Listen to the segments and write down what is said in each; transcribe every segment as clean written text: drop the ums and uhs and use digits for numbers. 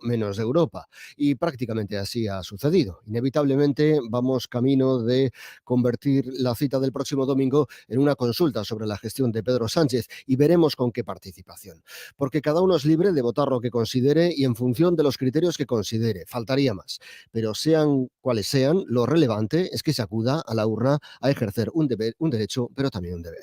menos de Europa. Y prácticamente así ha sucedido. Inevitablemente vamos camino de convertir la cita del próximo domingo en una consulta sobre la gestión de Pedro Sánchez y veremos con qué participación. Porque cada uno es libre de votar lo que considere y en función de los criterios que considere. Faltaría más. Pero sean cuales sean, lo relevante es que se acuda a la urna a ejercer un deber, un derecho, pero también un deber.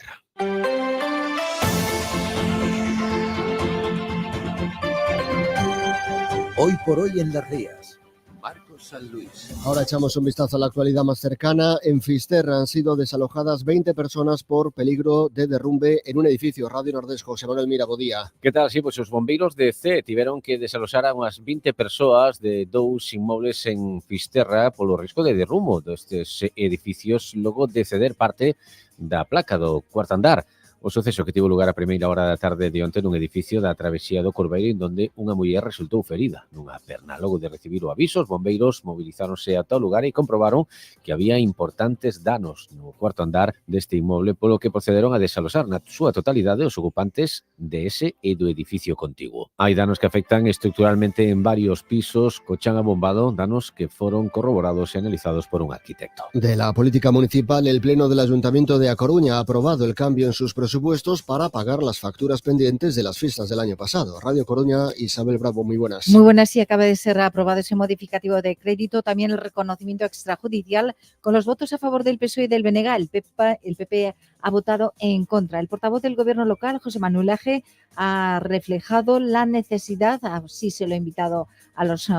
Hoy por hoy en Las Rías, Marcos San Luis. Ahora echamos un vistazo a la actualidad más cercana. En Fisterra han sido desalojadas 20 personas por peligro de derrumbe en un edificio. Radio Nordés, José Manuel Mira, bo día. Que tal? Sí, pues os bombeiros de C tiveron que desaloxar a unhas 20 persoas de dous inmobles en Fisterra polo risco de derrumo destes edificios logo de ceder parte da placa do cuarto andar. O suceso que tivo lugar a primeira hora da tarde de onte nun edificio da travesía do Corbeiro en donde unha muller resultou ferida nunha perna. Logo de recibir o aviso, os bombeiros movilizáronse ata o lugar e comprobaron que había importantes danos no cuarto andar deste inmoble, polo que procederon a desaloxar na súa totalidade os ocupantes de ese e do edificio contiguo. Hai danos que afectan estructuralmente en varios pisos, co chan abombado, danos que foron corroborados e analizados por un arquitecto. De la política municipal, el Pleno del Ayuntamiento de A Coruña ha aprobado el cambio en sus presupuestos para pagar las facturas pendientes de las fiestas del año pasado. Radio Coruña, Isabel Bravo, muy buenas. Muy buenas, y acaba de ser aprobado ese modificativo de crédito, también el reconocimiento extrajudicial con los votos a favor del PSOE y del BNG. El PP ha votado en contra. El portavoz del Gobierno local, José Manuel Aje, ha reflejado la necesidad, así se lo ha invitado a los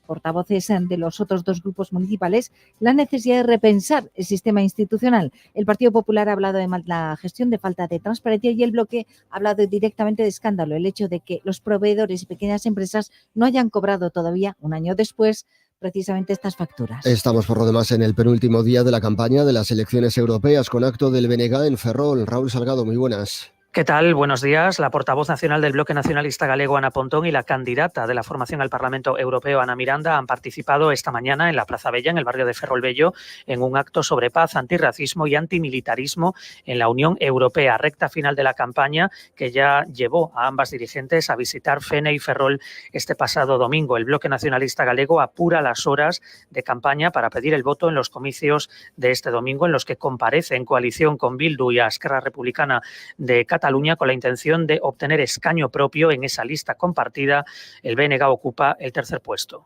portavoces de los otros dos grupos municipales, la necesidad de repensar el sistema institucional. El Partido Popular ha hablado de mala gestión, de falta de transparencia, y el bloque ha hablado directamente de escándalo, el hecho de que los proveedores y pequeñas empresas no hayan cobrado todavía, un año después, precisamente estas facturas. Estamos por lo demás en el penúltimo día de la campaña de las elecciones europeas con acto del BNG en Ferrol. Raúl Salgado, muy buenas. ¿Qué tal? Buenos días. La portavoz nacional del Bloque Nacionalista Galego, Ana Pontón, y la candidata de la formación al Parlamento Europeo, Ana Miranda, han participado esta mañana en la Plaza Bella, en el barrio de Ferrolbello, en un acto sobre paz, antirracismo y antimilitarismo en la Unión Europea, recta final de la campaña que ya llevó a ambas dirigentes a visitar Fene y Ferrol este pasado domingo. El Bloque Nacionalista Galego apura las horas de campaña para pedir el voto en los comicios de este domingo, en los que comparece en coalición con Bildu y a Esquerra Republicana de Cataluña con la intención de obtener escaño propio en esa lista compartida. El BNG ocupa el tercer puesto.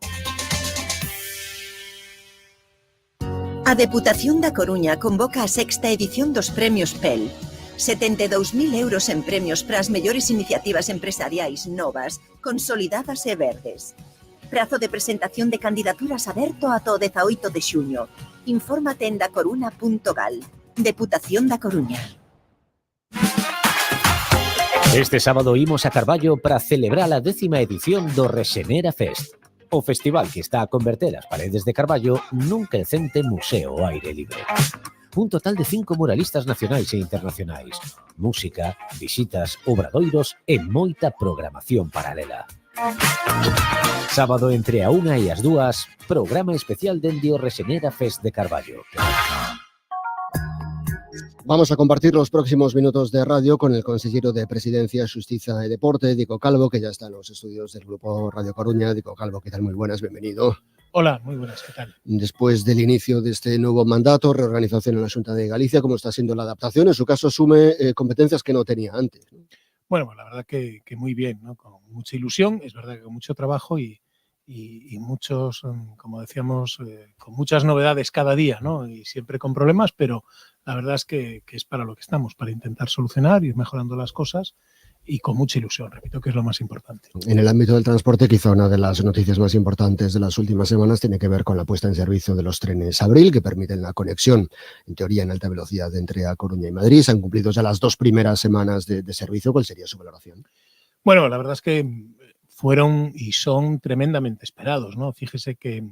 A Deputación da Coruña convoca a sexta edición dos Premios PEL. 72.000 euros en premios para as mellores iniciativas empresariais novas, consolidadas e verdes. Prazo de presentación de candidaturas aberto ata o 18 de xuño. Infórmate en dacoruna.gal. Deputación da Coruña. Este sábado imos a Carballo para celebrar a 10ª edición do Rexenera Fest, o festival que está a converter as paredes de Carballo nun crecente museo ao aire libre. Un total de 5 muralistas nacionais e internacionais, música, visitas, obradoiros e moita programación paralela. Sábado entre a 1 e as 2, programa especial dende o Rexenera Fest de Carballo. Vamos a compartir los próximos minutos de radio con el consejero de Presidencia, Xustiza y Deporte, Dico Calvo, que ya está en los estudios del Grupo Radio Coruña. Dico Calvo, ¿qué tal? Muy buenas, bienvenido. Hola, muy buenas, ¿qué tal? Después del inicio de este nuevo mandato, reorganización en la Xunta de Galicia, ¿cómo está siendo la adaptación? En su caso, asume competencias que no tenía antes, ¿no? Bueno, la verdad que muy bien, ¿no? Con mucha ilusión, es verdad que con mucho trabajo y muchos, como decíamos, con muchas novedades cada día, ¿no? Y siempre con problemas, pero la verdad es que es para lo que estamos, para intentar solucionar, ir mejorando las cosas y con mucha ilusión, repito, que es lo más importante. En el ámbito del transporte, quizá una de las noticias más importantes de las últimas semanas tiene que ver con la puesta en servicio de los trenes Abril, que permiten la conexión, en teoría, en alta velocidad entre A Coruña y Madrid. Se han cumplido ya las 2 primeras semanas de servicio. ¿Cuál sería su valoración? Bueno, la verdad es que fueron y son tremendamente esperados, ¿no? Fíjese que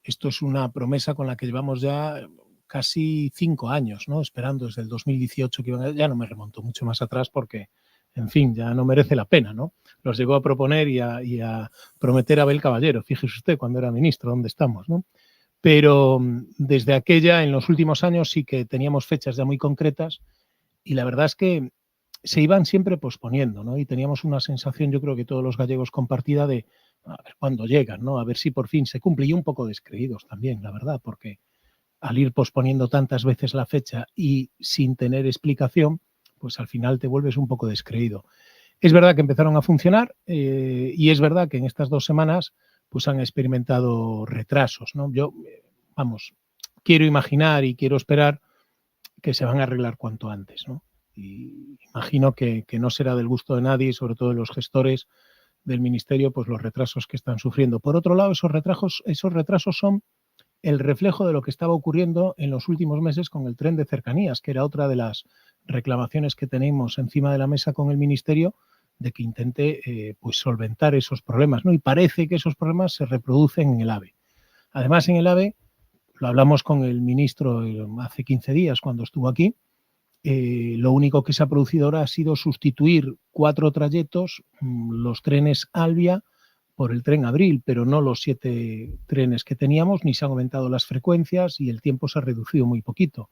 esto es una promesa con la que llevamos ya casi 5 años, ¿no? Esperando desde el 2018, que ya no me remonto mucho más atrás porque, en fin, ya no merece la pena, ¿no? Los llegó a proponer y a prometer Abel Caballero, fíjese usted, cuando era ministro, ¿dónde estamos, no? Pero desde aquella, en los últimos años, sí que teníamos fechas ya muy concretas y la verdad es que se iban siempre posponiendo, ¿no? Y teníamos una sensación, yo creo que todos los gallegos compartida, de a ver cuándo llegan, ¿no? A ver si por fin se cumple, y un poco descreídos también, la verdad, porque al ir posponiendo tantas veces la fecha y sin tener explicación, pues al final te vuelves un poco descreído. Es verdad que empezaron a funcionar y es verdad que en estas 2 semanas pues han experimentado retrasos, ¿no? Yo, vamos, quiero imaginar y quiero esperar que se van a arreglar cuanto antes, ¿no? Y imagino que no será del gusto de nadie, sobre todo de los gestores del Ministerio, pues los retrasos que están sufriendo. Por otro lado, esos retrasos son el reflejo de lo que estaba ocurriendo en los últimos meses con el tren de cercanías, que era otra de las reclamaciones que tenemos encima de la mesa con el Ministerio, de que intente pues solventar esos problemas, ¿no? Y parece que esos problemas se reproducen en el AVE. Además, en el AVE, lo hablamos con el ministro hace 15 días cuando estuvo aquí, lo único que se ha producido ahora ha sido sustituir 4 trayectos, los trenes Alvia, por el tren Abril, pero no los 7 trenes que teníamos, ni se han aumentado las frecuencias y el tiempo se ha reducido muy poquito.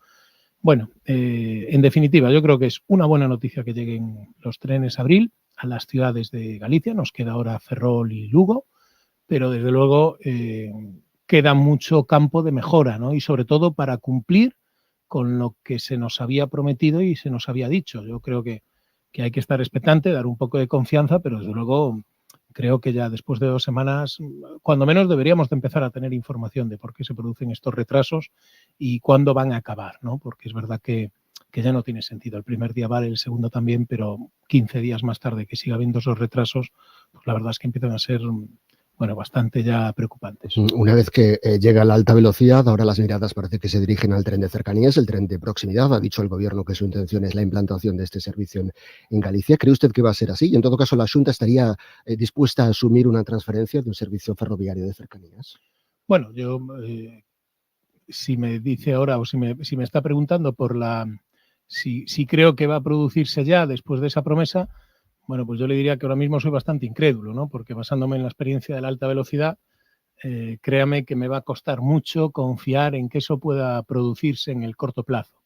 Bueno, en definitiva, yo creo que es una buena noticia que lleguen los trenes Abril a las ciudades de Galicia. Nos queda ahora Ferrol y Lugo, pero desde luego queda mucho campo de mejora, ¿no? Y sobre todo para cumplir con lo que se nos había prometido y se nos había dicho. Yo creo que hay que estar expectante, dar un poco de confianza, pero desde luego creo que ya después de 2 semanas, cuando menos deberíamos de empezar a tener información de por qué se producen estos retrasos y cuándo van a acabar, ¿no? Porque es verdad que ya no tiene sentido. El primer día vale, el segundo también, pero 15 días más tarde que siga habiendo esos retrasos, pues la verdad es que empiezan a ser, bueno, bastante ya preocupantes. Una vez que llega la alta velocidad, ahora las miradas parece que se dirigen al tren de cercanías, el tren de proximidad. Ha dicho el Gobierno que su intención es la implantación de este servicio en Galicia. ¿Cree usted que va a ser así? Y en todo caso, ¿la Xunta estaría dispuesta a asumir una transferencia de un servicio ferroviario de cercanías? Bueno, yo, si me dice ahora o si me está preguntando por si creo que va a producirse ya después de esa promesa, bueno, pues yo le diría que ahora mismo soy bastante incrédulo, ¿no? Porque basándome en la experiencia de la alta velocidad, créame que me va a costar mucho confiar en que eso pueda producirse en el corto plazo.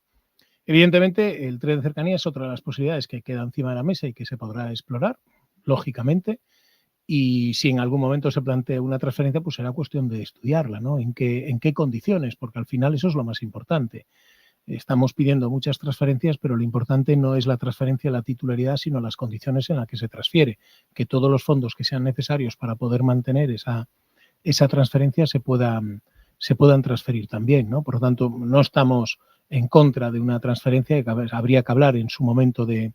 Evidentemente, el tren de cercanía es otra de las posibilidades que queda encima de la mesa y que se podrá explorar, lógicamente, y si en algún momento se plantea una transferencia, pues será cuestión de estudiarla, ¿no? ¿En qué condiciones? Porque al final eso es lo más importante. Estamos pidiendo muchas transferencias, pero lo importante no es la transferencia de la titularidad, sino las condiciones en las que se transfiere, que todos los fondos que sean necesarios para poder mantener esa transferencia se puedan transferir también, ¿no? Por lo tanto, no estamos en contra de una transferencia, que habría que hablar en su momento de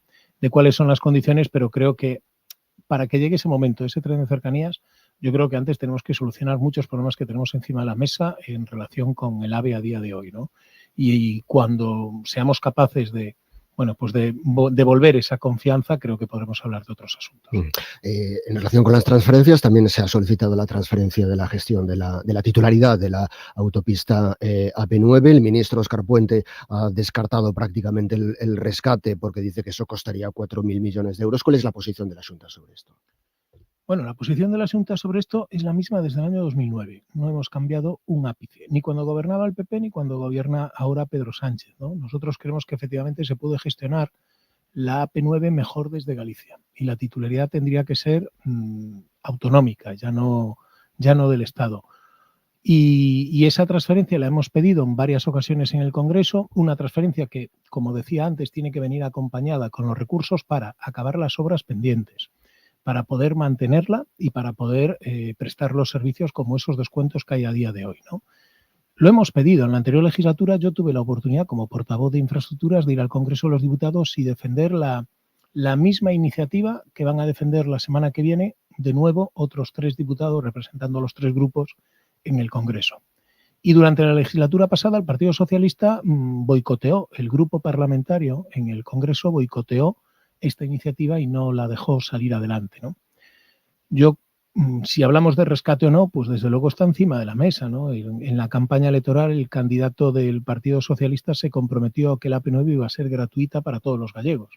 cuáles son las condiciones, pero creo que para que llegue ese momento, ese tren de cercanías, yo creo que antes tenemos que solucionar muchos problemas que tenemos encima de la mesa en relación con el AVE a día de hoy, ¿no? Y cuando seamos capaces de devolver esa confianza, creo que podremos hablar de otros asuntos. En relación con las transferencias, también se ha solicitado la transferencia de la gestión de la titularidad de la autopista AP9. El ministro Óscar Puente ha descartado prácticamente el rescate porque dice que eso costaría 4.000 millones de euros. ¿Cuál es la posición de la Xunta sobre esto? Bueno, la posición de la Xunta sobre esto es la misma desde el año 2009. No hemos cambiado un ápice, ni cuando gobernaba el PP ni cuando gobierna ahora Pedro Sánchez, ¿no? Nosotros creemos que efectivamente se puede gestionar la AP9 mejor desde Galicia y la titularidad tendría que ser autonómica, ya no del Estado. Y esa transferencia la hemos pedido en varias ocasiones en el Congreso, una transferencia que, como decía antes, tiene que venir acompañada con los recursos para acabar las obras pendientes, para poder mantenerla y para poder prestar los servicios como esos descuentos que hay a día de hoy, ¿no? Lo hemos pedido. En la anterior legislatura yo tuve la oportunidad como portavoz de infraestructuras de ir al Congreso de los Diputados y defender la misma iniciativa que van a defender la semana que viene, de nuevo, otros 3 diputados representando a los 3 grupos en el Congreso. Y durante la legislatura pasada el Partido Socialista boicoteó, el grupo parlamentario en el Congreso boicoteó esta iniciativa y no la dejó salir adelante, ¿no? Yo, si hablamos de rescate o no, pues desde luego está encima de la mesa, ¿no? En la campaña electoral el candidato del Partido Socialista se comprometió a que la AP9 iba a ser gratuita para todos los gallegos.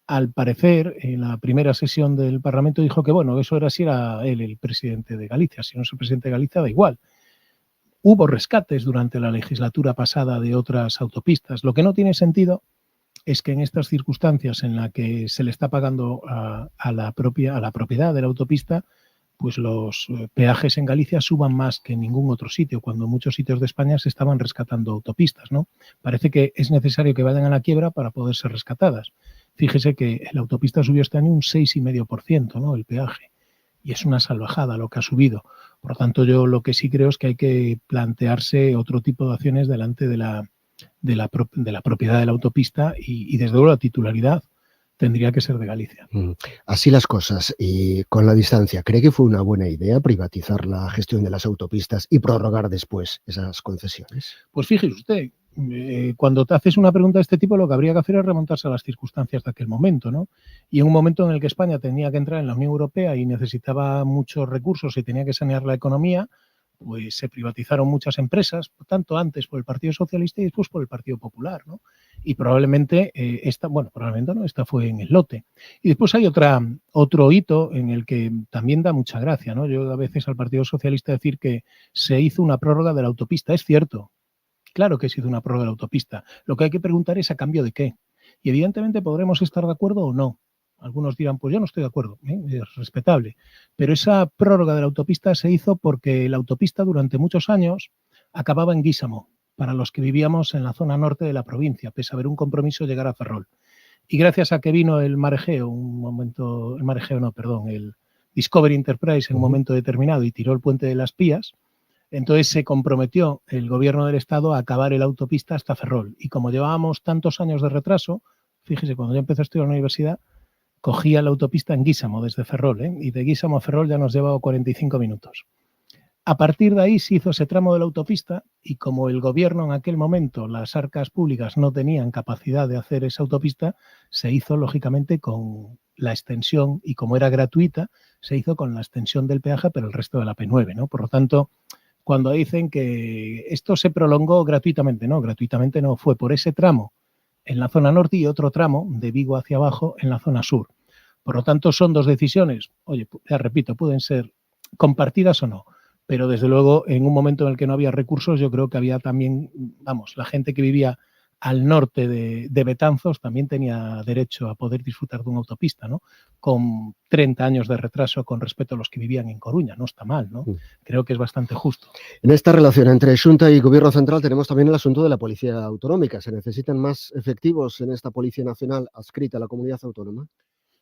Al parecer, en la primera sesión del Parlamento dijo que, bueno, eso era si era él el presidente de Galicia, si no es el presidente de Galicia da igual. Hubo rescates durante la legislatura pasada de otras autopistas. Lo que no tiene sentido es que en estas circunstancias en las que se le está pagando a la propiedad de la autopista, pues los peajes en Galicia suban más que en ningún otro sitio, cuando en muchos sitios de España se estaban rescatando autopistas, ¿no? Parece que es necesario que vayan a la quiebra para poder ser rescatadas. Fíjese que la autopista subió este año un 6,5%, ¿no? El peaje. Y es una salvajada lo que ha subido. Por lo tanto, yo lo que sí creo es que hay que plantearse otro tipo de acciones delante de la propiedad de la autopista y desde luego la titularidad tendría que ser de Galicia. Así las cosas y con la distancia, ¿cree que fue una buena idea privatizar la gestión de las autopistas y prorrogar después esas concesiones? Pues fíjese usted, cuando te haces una pregunta de este tipo, lo que habría que hacer es remontarse a las circunstancias de aquel momento, ¿no? Y en un momento en el que España tenía que entrar en la Unión Europea y necesitaba muchos recursos y tenía que sanear la economía, pues se privatizaron muchas empresas, tanto antes por el Partido Socialista y después por el Partido Popular, ¿no? Y probablemente esta fue en el lote. Y después hay otro hito en el que también da mucha gracia, ¿no? Yo a veces al Partido Socialista decir que se hizo una prórroga de la autopista, es cierto. Claro que se hizo una prórroga de la autopista. Lo que hay que preguntar es a cambio de qué. Y evidentemente podremos estar de acuerdo o no. Algunos dirán, pues yo no estoy de acuerdo, es respetable. Pero esa prórroga de la autopista se hizo porque la autopista durante muchos años acababa en Guísamo, para los que vivíamos en la zona norte de la provincia, pese a haber un compromiso llegar a Ferrol. Y gracias a que vino el Discovery Enterprise en un momento determinado y tiró el puente de las Pías, entonces se comprometió el gobierno del Estado a acabar la autopista hasta Ferrol. Y como llevábamos tantos años de retraso, fíjese, cuando yo empecé a estudiar en la universidad, cogía la autopista en Guísamo, desde Ferrol, y de Guísamo a Ferrol ya nos llevaba 45 minutos. A partir de ahí se hizo ese tramo de la autopista y como el gobierno en aquel momento, las arcas públicas no tenían capacidad de hacer esa autopista, se hizo lógicamente con la extensión y como era gratuita, se hizo con la extensión del peaje, pero el resto de la P9, ¿no? Por lo tanto, cuando dicen que esto se prolongó gratuitamente no, fue por ese tramo en la zona norte y otro tramo de Vigo hacia abajo en la zona sur. Por lo tanto, son dos decisiones, oye, ya repito, pueden ser compartidas o no, pero desde luego en un momento en el que no había recursos yo creo que había también, la gente que vivía al norte de Betanzos también tenía derecho a poder disfrutar de una autopista, ¿no? Con 30 años de retraso con respecto a los que vivían en Coruña, no está mal, ¿no? Creo que es bastante justo. En esta relación entre Xunta y Gobierno Central tenemos también el asunto de la Policía Autonómica. ¿Se necesitan más efectivos en esta Policía Nacional adscrita a la comunidad autónoma?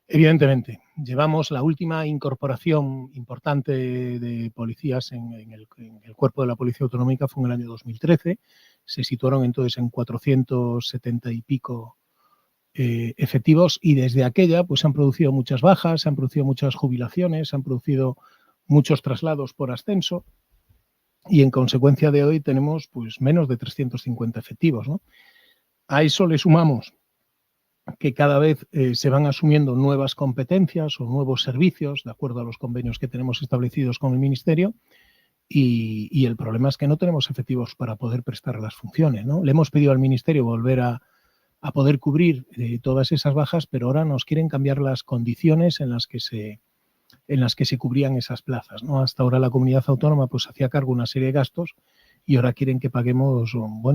Evidentemente, llevamos la última incorporación importante de policías en el cuerpo de la Policía Autonómica fue en el año 2013, se situaron entonces en 470 y pico efectivos y desde aquella pues se han producido muchas bajas, se han producido muchas jubilaciones, se han producido muchos traslados por ascenso y en consecuencia de hoy tenemos pues menos de 350 efectivos, ¿no? A eso le sumamos que cada vez se van asumiendo nuevas competencias o nuevos servicios de acuerdo a los convenios que tenemos establecidos con el Ministerio y el problema es que no tenemos efectivos para poder prestar las funciones, ¿no? Le hemos pedido al Ministerio volver a poder cubrir todas esas bajas, pero ahora nos quieren cambiar las condiciones en las que se cubrían esas plazas, ¿no? Hasta ahora la comunidad autónoma pues hacía cargo de una serie de gastos y ahora quieren que paguemos,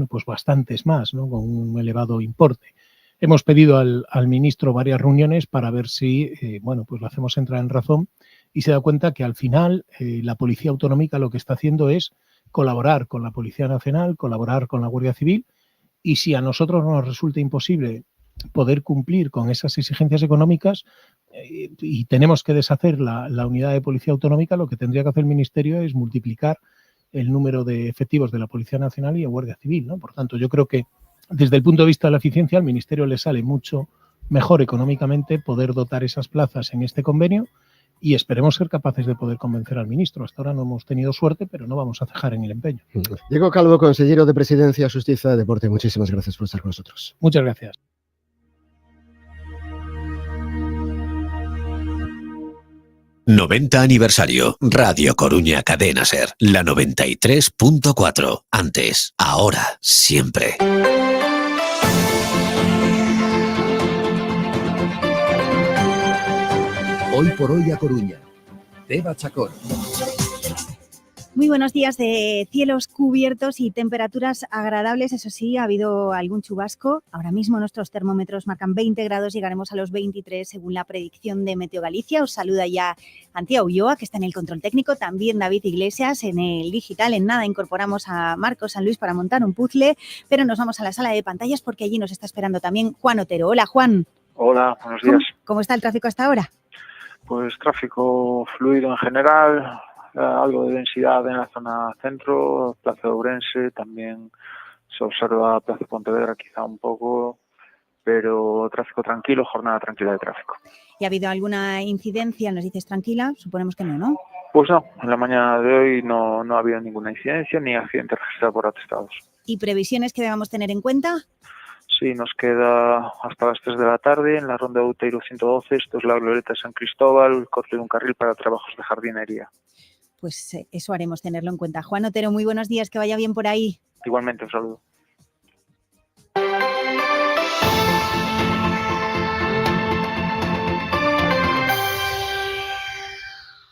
pues bastantes más, ¿no? Con un elevado importe. Hemos pedido al ministro varias reuniones para ver si, pues lo hacemos entrar en razón y se da cuenta que al final la Policía Autonómica lo que está haciendo es colaborar con la Policía Nacional, colaborar con la Guardia Civil y si a nosotros nos resulta imposible poder cumplir con esas exigencias económicas y tenemos que deshacer la unidad de Policía Autonómica, lo que tendría que hacer el Ministerio es multiplicar el número de efectivos de la Policía Nacional y de Guardia Civil, ¿no? Por tanto, yo creo que desde el punto de vista de la eficiencia, al Ministerio le sale mucho mejor económicamente poder dotar esas plazas en este convenio y esperemos ser capaces de poder convencer al ministro. Hasta ahora no hemos tenido suerte, pero no vamos a cejar en el empeño. Diego Calvo, consejero de Presidencia, Justicia y Deporte. Muchísimas gracias por estar con nosotros. Muchas gracias. ¡90 aniversario! Radio Coruña Cadena Ser, la 93.4. Antes, ahora, siempre. Hoy por hoy a Coruña. Teba Chacón. Muy buenos días de cielos cubiertos y temperaturas agradables. Eso sí, ha habido algún chubasco. Ahora mismo nuestros termómetros marcan 20 grados, llegaremos a los 23 según la predicción de Meteo Galicia. Os saluda ya Antía Ulloa, que está en el control técnico, también David Iglesias en el digital. En nada incorporamos a Marcos San Luis para montar un puzzle, pero nos vamos a la sala de pantallas porque allí nos está esperando también Juan Otero. Hola, Juan. Hola, buenos días. ¿Cómo está el tráfico hasta ahora? Pues tráfico fluido en general, algo de densidad en la zona centro, Plaza de Ourense, también se observa Plaza Pontevedra quizá un poco, pero tráfico tranquilo, jornada tranquila de tráfico. ¿Y ha habido alguna incidencia? ¿Nos dices tranquila? Suponemos que no, ¿no? Pues no, en la mañana de hoy no ha habido ninguna incidencia ni accidente registrado por atestados. ¿Y previsiones que debamos tener en cuenta? Sí, nos queda hasta las 3 de la tarde en la ronda de Outeiro 112, esto es la Glorieta de San Cristóbal, corte de un carril para trabajos de jardinería. Pues eso haremos, tenerlo en cuenta. Juan Otero, muy buenos días, que vaya bien por ahí. Igualmente, un saludo.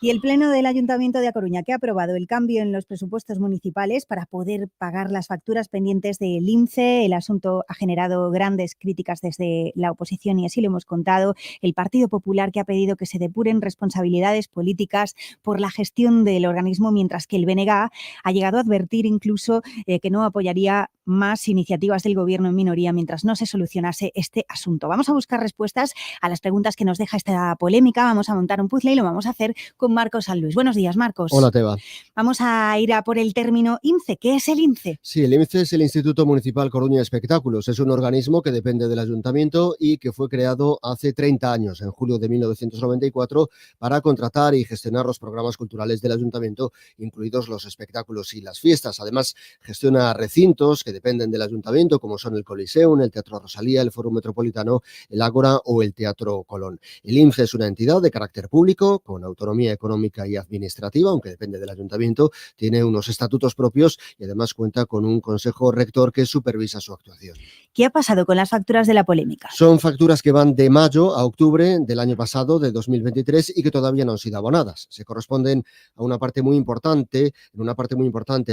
Y el Pleno del Ayuntamiento de A Coruña, que ha aprobado el cambio en los presupuestos municipales para poder pagar las facturas pendientes del INCE. El asunto ha generado grandes críticas desde la oposición y así lo hemos contado. El Partido Popular, que ha pedido que se depuren responsabilidades políticas por la gestión del organismo, mientras que el BNG ha llegado a advertir incluso que no apoyaría más iniciativas del Gobierno en minoría mientras no se solucionase este asunto. Vamos a buscar respuestas a las preguntas que nos deja esta polémica. Vamos a montar un puzzle y lo vamos a hacer con Marcos San Luis. Buenos días, Marcos. Hola, Teba. Vamos a ir a por el término INCE. ¿Qué es el INCE? Sí, el INCE es el Instituto Municipal Coruña de Espectáculos. Es un organismo que depende del Ayuntamiento y que fue creado hace 30 años, en julio de 1994, para contratar y gestionar los programas culturales del Ayuntamiento, incluidos los espectáculos y las fiestas. Además, gestiona recintos que dependen del Ayuntamiento, como son el Coliseum, el Teatro Rosalía, el Foro Metropolitano, el Ágora o el Teatro Colón. El INCE es una entidad de carácter público, con autonomía económica y administrativa, aunque depende del Ayuntamiento, tiene unos estatutos propios y además cuenta con un consejo rector que supervisa su actuación. ¿Qué ha pasado con las facturas de la polémica? Son facturas que van de mayo a octubre del año pasado, de 2023, y que todavía no han sido abonadas. Se corresponden a una parte muy importante,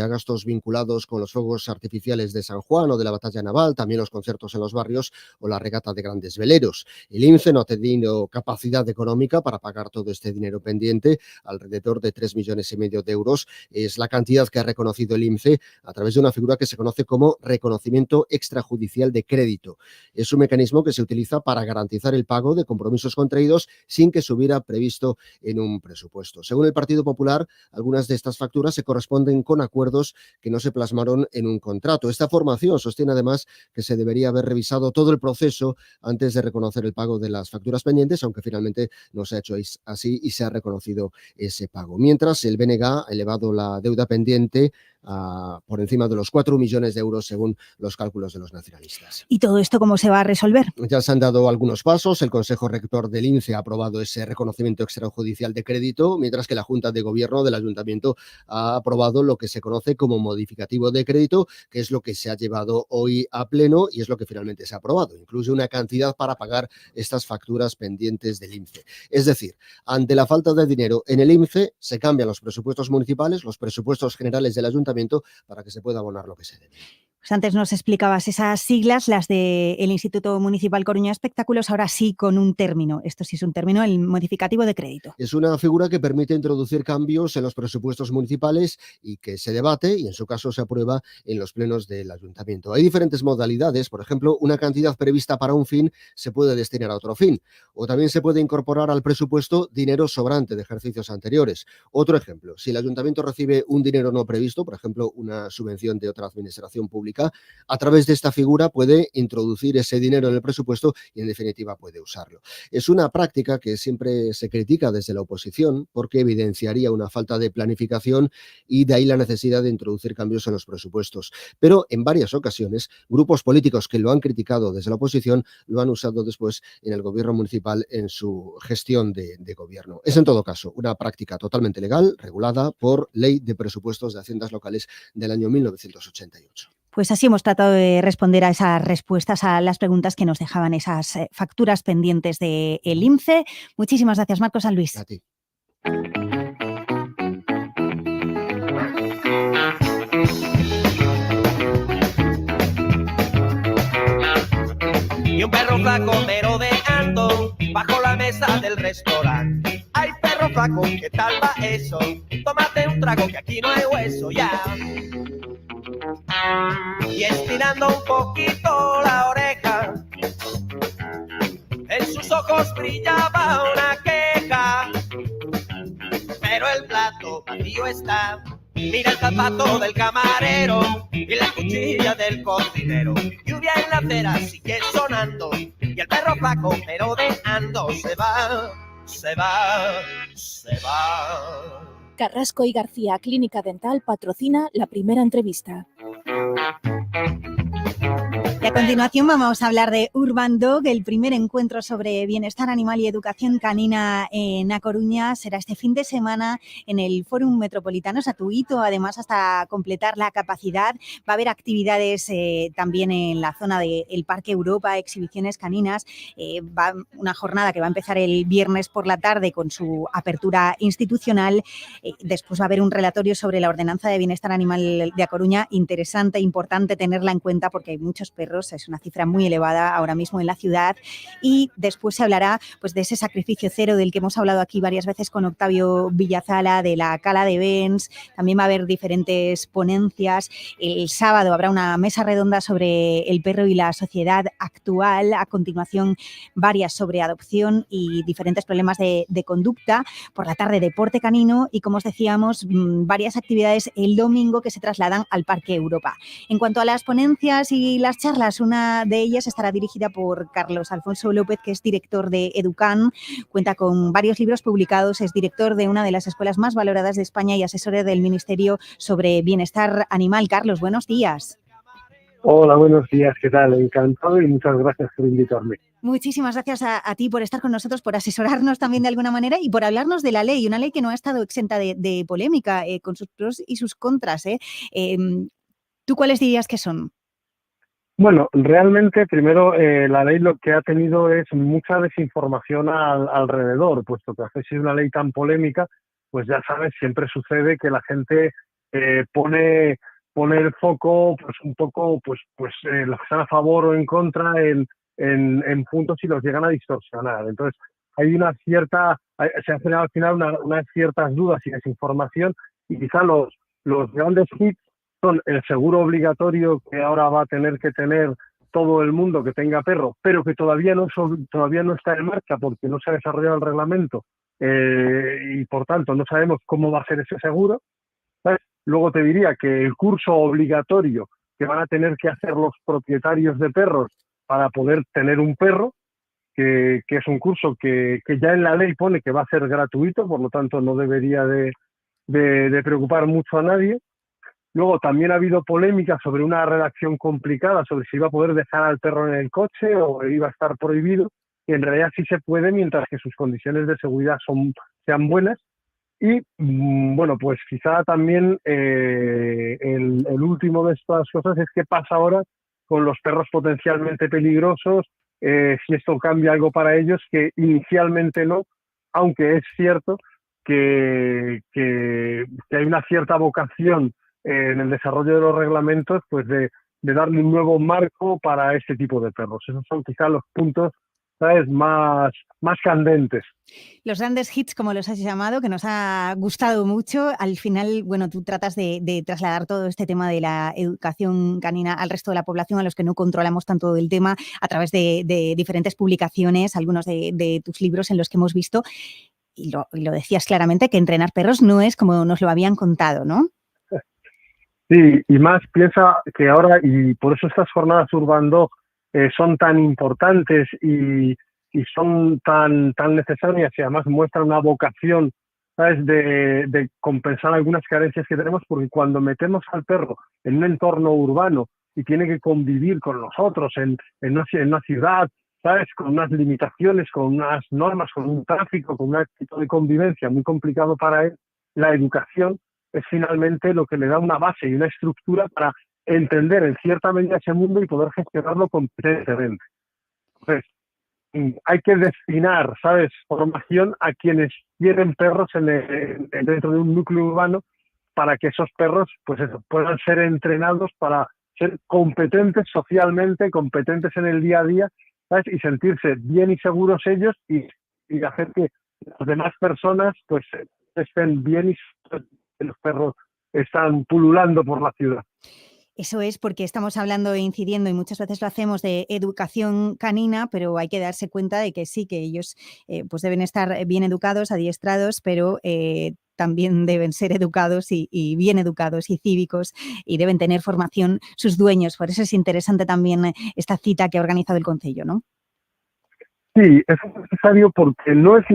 a gastos vinculados con los fuegos artificiales de San Juan o de la batalla naval, también los conciertos en los barrios o la regata de grandes veleros. El INCE no ha tenido capacidad económica para pagar todo este dinero pendiente, alrededor de 3,5 millones de euros. Es la cantidad que ha reconocido el INCE a través de una figura que se conoce como reconocimiento extrajudicial de crédito. Es un mecanismo que se utiliza para garantizar el pago de compromisos contraídos sin que se hubiera previsto en un presupuesto. Según el Partido Popular, algunas de estas facturas se corresponden con acuerdos que no se plasmaron en un contrato. Esta formación sostiene además que se debería haber revisado todo el proceso antes de reconocer el pago de las facturas pendientes, aunque finalmente no se ha hecho así y se ha reconocido ese pago. Mientras, el BNG ha elevado la deuda pendiente por encima de los 4 millones de euros según los cálculos de los nacionalistas. ¿Y todo esto cómo se va a resolver? Ya se han dado algunos pasos. El Consejo Rector del INCE ha aprobado ese reconocimiento extrajudicial de crédito, mientras que la Junta de Gobierno del Ayuntamiento ha aprobado lo que se conoce como modificativo de crédito, que es lo que se ha llevado hoy a pleno y es lo que finalmente se ha aprobado. Incluye una cantidad para pagar estas facturas pendientes del INCE. Es decir, ante la falta de dinero en el INCE, se cambian los presupuestos municipales, los presupuestos generales del Ayuntamiento, para que se pueda abonar lo que se debe. Pues antes nos explicabas esas siglas, las del Instituto Municipal Coruña de Espectáculos, ahora sí con un término. Esto sí es un término, el modificativo de crédito. Es una figura que permite introducir cambios en los presupuestos municipales y que se debate y en su caso se aprueba en los plenos del Ayuntamiento. Hay diferentes modalidades, por ejemplo, una cantidad prevista para un fin se puede destinar a otro fin o también se puede incorporar al presupuesto dinero sobrante de ejercicios anteriores. Otro ejemplo, si el Ayuntamiento recibe un dinero no previsto, por ejemplo, una subvención de otra administración pública, a través de esta figura puede introducir ese dinero en el presupuesto y en definitiva puede usarlo. Es una práctica que siempre se critica desde la oposición porque evidenciaría una falta de planificación y de ahí la necesidad de introducir cambios en los presupuestos. Pero en varias ocasiones grupos políticos que lo han criticado desde la oposición lo han usado después en el gobierno municipal en su gestión de gobierno. Es en todo caso una práctica totalmente legal, regulada por Ley de Presupuestos de Haciendas Locales del año 1988. Pues así hemos tratado de responder a esas respuestas, a las preguntas que nos dejaban esas facturas pendientes del INCE. Muchísimas gracias, Marcos San Luis. A ti. restaurante. Ay, perro flaco, ¿qué tal va eso? Tómate un trago que aquí no hay hueso, ya. Y estirando un poquito la oreja, en sus ojos brillaba una queja, pero el plato vacío está. Mira el zapato del camarero y la cuchilla del cocinero. Lluvia en la acera sigue sonando y el perro flaco merodeando se va, se va, se va. Carrasco y García Clínica Dental patrocina la primera entrevista. Y a continuación vamos a hablar de Urban Dog. El primer encuentro sobre bienestar animal y educación canina en A Coruña será este fin de semana en el Fórum Metropolitano. Es gratuito, además, hasta completar la capacidad. Va a haber actividades también en la zona del Parque Europa, exhibiciones caninas. Va una jornada que va a empezar el viernes por la tarde con su apertura institucional. Después va a haber un relatorio sobre la ordenanza de bienestar animal de A Coruña. Interesante, importante tenerla en cuenta porque hay muchos perros. Es una cifra muy elevada ahora mismo en la ciudad. Y después se hablará pues, de ese sacrificio cero del que hemos hablado aquí varias veces con Octavio Villazala, de la cala de Bens. También va a haber diferentes ponencias. El sábado habrá una mesa redonda sobre el perro y la sociedad actual. A continuación, varias sobre adopción y diferentes problemas de conducta. Por la tarde, deporte canino y, como os decíamos, varias actividades el domingo que se trasladan al Parque Europa. En cuanto a las ponencias y las charlas, una de ellas estará dirigida por Carlos Alfonso López, que es director de Educan, cuenta con varios libros publicados, es director de una de las escuelas más valoradas de España y asesor del Ministerio sobre Bienestar Animal. Carlos, buenos días. Hola, buenos días, ¿qué tal? Encantado y muchas gracias por invitarme. Muchísimas gracias a ti por estar con nosotros, por asesorarnos también de alguna manera y por hablarnos de la ley, una ley que no ha estado exenta de polémica, con sus pros y sus contras. ¿Tú cuáles dirías que son? Bueno, realmente, primero, la ley lo que ha tenido es mucha desinformación alrededor, puesto que hace sido una ley tan polémica, pues ya sabes, siempre sucede que la gente pone el foco, pues un poco, los que están a favor o en contra en puntos y los llegan a distorsionar. Entonces, hay se hacen al final unas ciertas dudas y desinformación, y quizá los grandes hits son el seguro obligatorio que ahora va a tener que tener todo el mundo que tenga perro, pero que todavía no está en marcha porque no se ha desarrollado el reglamento y por tanto no sabemos cómo va a ser ese seguro, ¿sabes? Luego te diría que el curso obligatorio que van a tener que hacer los propietarios de perros para poder tener un perro, que es un curso que ya en la ley pone que va a ser gratuito, por lo tanto no debería de preocupar mucho a nadie. Luego también ha habido polémica sobre una redacción complicada, sobre si iba a poder dejar al perro en el coche o iba a estar prohibido, y en realidad sí se puede mientras que sus condiciones de seguridad sean buenas. Y bueno, pues quizá también el último de estas cosas es qué pasa ahora con los perros potencialmente peligrosos, si esto cambia algo para ellos, que inicialmente no, aunque es cierto que hay una cierta vocación en el desarrollo de los reglamentos, pues de darle un nuevo marco para este tipo de perros. Esos son quizás los puntos, ¿sabes?, más candentes. Los grandes hits, como los has llamado, que nos ha gustado mucho. Al final, bueno, tú tratas de trasladar todo este tema de la educación canina al resto de la población, a los que no controlamos tanto del tema, a través de diferentes publicaciones, algunos de tus libros en los que hemos visto, y lo decías claramente, que entrenar perros no es como nos lo habían contado, ¿no? Sí, y más piensa que ahora, y por eso estas jornadas Urban Dog son tan importantes y son tan necesarias, y además muestran una vocación, ¿sabes?, de compensar algunas carencias que tenemos, porque cuando metemos al perro en un entorno urbano y tiene que convivir con nosotros en una ciudad, ¿sabes?, con unas limitaciones, con unas normas, con un tráfico, con un actitud de convivencia muy complicado para él, la educación es finalmente lo que le da una base y una estructura para entender en cierta medida ese mundo y poder gestionarlo competentemente. Entonces, hay que destinar, ¿sabes?, formación a quienes tienen perros dentro de un núcleo urbano, para que esos perros, pues eso, puedan ser entrenados para ser competentes socialmente, competentes en el día a día, ¿sabes?, y sentirse bien y seguros ellos y hacer que las demás personas pues estén bien y que los perros están pululando por la ciudad. Eso es porque estamos hablando e incidiendo, y muchas veces lo hacemos, de educación canina, pero hay que darse cuenta de que sí, que ellos pues deben estar bien educados, adiestrados, pero también deben ser educados y bien educados y cívicos, y deben tener formación sus dueños. Por eso es interesante también esta cita que ha organizado el Concello, ¿no? Sí, es necesario porque no es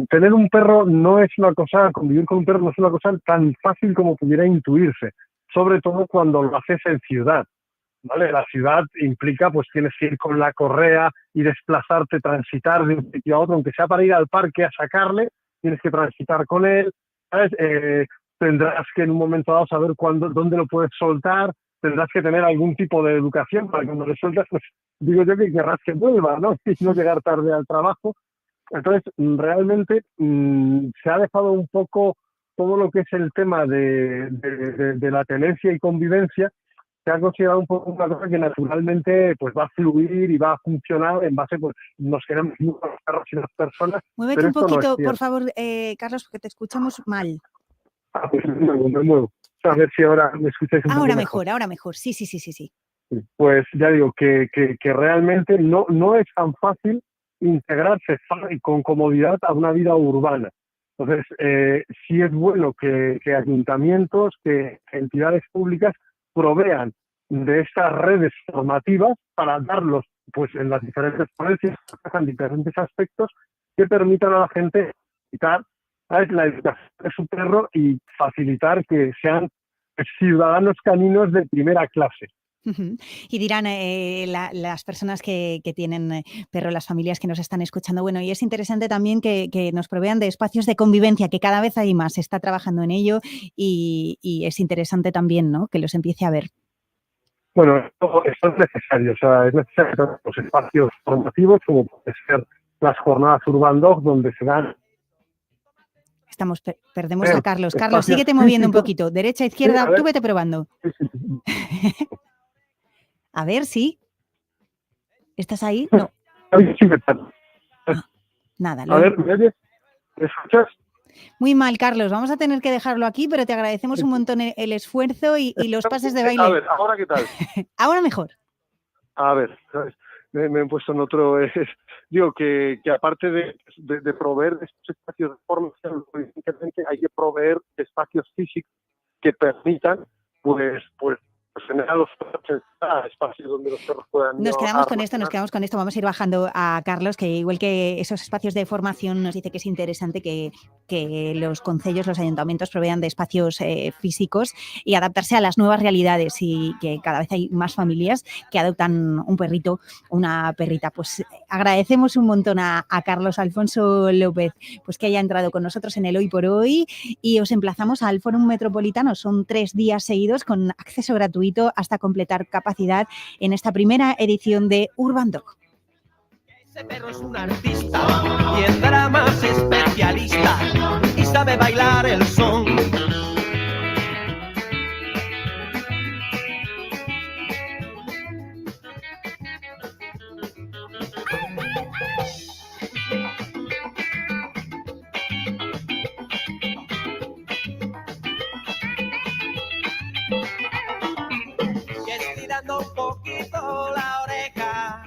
tener un perro no es una cosa, convivir con un perro no es una cosa tan fácil como pudiera intuirse, sobre todo cuando lo haces en ciudad, ¿vale? La ciudad implica, pues tienes que ir con la correa y desplazarte, transitar de un sitio a otro, aunque sea para ir al parque a sacarle, tienes que transitar con él, ¿sabes? Tendrás que en un momento dado saber dónde lo puedes soltar, tendrás que tener algún tipo de educación para que cuando le sueltas, pues digo yo que querrás que vuelva, ¿no? Y no llegar tarde al trabajo. Entonces, realmente se ha dejado un poco todo lo que es el tema de la tenencia y convivencia, se ha considerado un poco una cosa que naturalmente pues va a fluir y va a funcionar en base, pues nos queremos mucho los perros y las personas. Muévete un poquito, por favor, Carlos, porque te escuchamos mal. Pues me muevo. A ver si ahora me escucháis un poco mejor. Ahora mejor. Sí. Pues ya digo que realmente no es tan fácil integrarse con comodidad a una vida urbana. Entonces, sí es bueno que ayuntamientos, que entidades públicas provean de estas redes formativas para darlos pues en las diferentes ponencias, en diferentes aspectos que permitan a la gente facilitar la educación de su perro y facilitar que sean ciudadanos caninos de primera clase. Y dirán las personas que tienen perro, las familias que nos están escuchando, bueno, y es interesante también que nos provean de espacios de convivencia, que cada vez hay más, se está trabajando en ello y es interesante también, ¿no?, que los empiece a ver. Bueno, esto es necesario, o sea, es necesario los espacios formativos, como puede ser las jornadas Urban Dog, donde se dan... Perdemos a Carlos. Carlos, síguete moviendo un poquito, derecha, izquierda, tú vete probando. Sí. A ver, ¿sí? ¿Estás ahí? No. Nada. A ver, ¿me oyes? ¿Me escuchas? Muy mal, Carlos. Vamos a tener que dejarlo aquí, pero te agradecemos un montón el esfuerzo y los pases de baile. A ver, ¿ahora qué tal? Ahora mejor. A ver, ¿sabes? Me he puesto en otro... digo que aparte de proveer estos espacios de formación, evidentemente hay que proveer espacios físicos que permitan, pues tener a los perros en espacios donde los perros puedan... Nos quedamos con esto. Vamos a ir bajando a Carlos, que igual que esos espacios de formación nos dice que es interesante que los concellos, los ayuntamientos provean de espacios físicos y adaptarse a las nuevas realidades, y que cada vez hay más familias que adoptan un perrito o una perrita. Pues agradecemos un montón a Carlos Alfonso López pues que haya entrado con nosotros en el Hoy por Hoy, y os emplazamos al Fórum Metropolitano. Son 3 días seguidos con acceso gratuito hasta completar capacidad en esta primera edición de Urban Dog. Ese perro es un artista y en dramas especialista y sabe bailar el son. Un poquito la oreja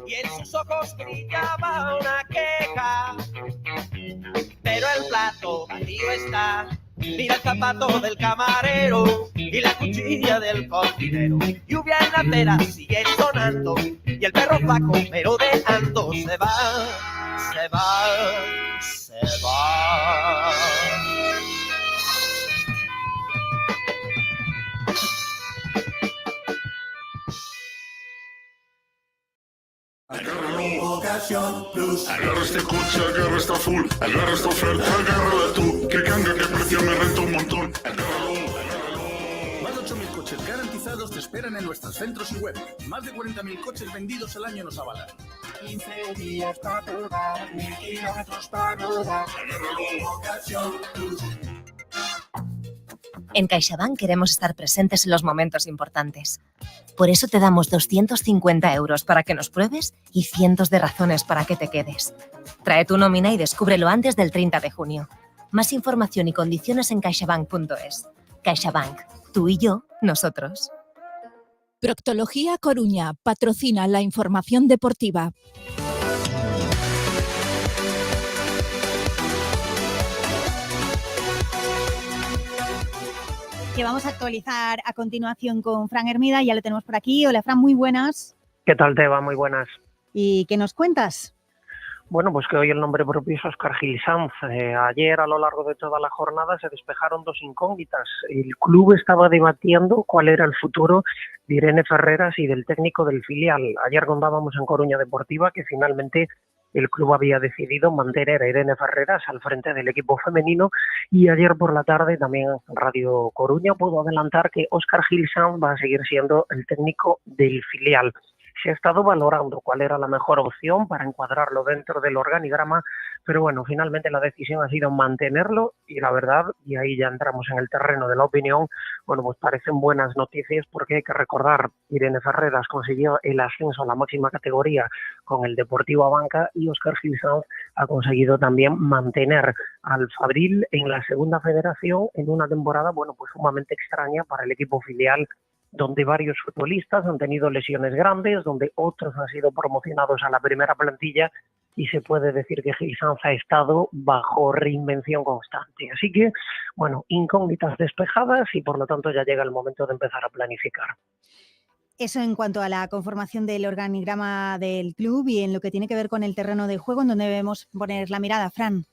y en sus ojos brillaba una queja, pero el plato vacío está. Mira el zapato del camarero y la cuchilla del cocinero. Lluvia en la acera sigue sonando y el perro flaco pero dejando se va. Ocasión Plus. Agarra este coche, agarra esta full, agarra esta oferta, agárrala tú. Que canga, que precio me renta un montón. Agárralo. Más de 8.000 coches garantizados te esperan en nuestros centros y web. Más de 40.000 coches vendidos al año nos avalan. 15 días para probar, 1.000 kilómetros para rodar. Agárralo. Ocasión Plus. En CaixaBank queremos estar presentes en los momentos importantes. Por eso te damos 250 euros para que nos pruebes y cientos de razones para que te quedes. Trae tu nómina y descúbrelo antes del 30 de junio. Más información y condiciones en caixabank.es. CaixaBank. Tú y yo, nosotros. Proctología Coruña patrocina la información deportiva. Que vamos a actualizar a continuación con Fran Hermida, ya lo tenemos por aquí. Hola Fran, muy buenas. ¿Qué tal, Teba? Muy buenas. ¿Y qué nos cuentas? Bueno, pues que hoy el nombre propio es Óscar Gil Sanz. Ayer, a lo largo de toda la jornada, se despejaron dos incógnitas. El club estaba debatiendo cuál era el futuro de Irene Ferreras y del técnico del filial. Ayer contábamos en Coruña Deportiva que finalmente el club había decidido mantener a Irene Ferreras al frente del equipo femenino, y ayer por la tarde también Radio Coruña pudo adelantar que Óscar Gil Sanz va a seguir siendo el técnico del filial. Se ha estado valorando cuál era la mejor opción para encuadrarlo dentro del organigrama, pero bueno, finalmente la decisión ha sido mantenerlo, y la verdad, y ahí ya entramos en el terreno de la opinión, bueno, pues parecen buenas noticias, porque hay que recordar, Irene Ferreras consiguió el ascenso a la máxima categoría con el Deportivo Abanca, y Óscar Gil Sanz ha conseguido también mantener al Fabril en la segunda federación en una temporada, bueno, pues sumamente extraña para el equipo filial, donde varios futbolistas han tenido lesiones grandes, donde otros han sido promocionados a la primera plantilla, y se puede decir que Gil Sanz ha estado bajo reinvención constante. Así que, bueno, incógnitas despejadas, y por lo tanto ya llega el momento de empezar a planificar. Eso en cuanto a la conformación del organigrama del club, y en lo que tiene que ver con el terreno de juego, en donde debemos poner la mirada, Fran.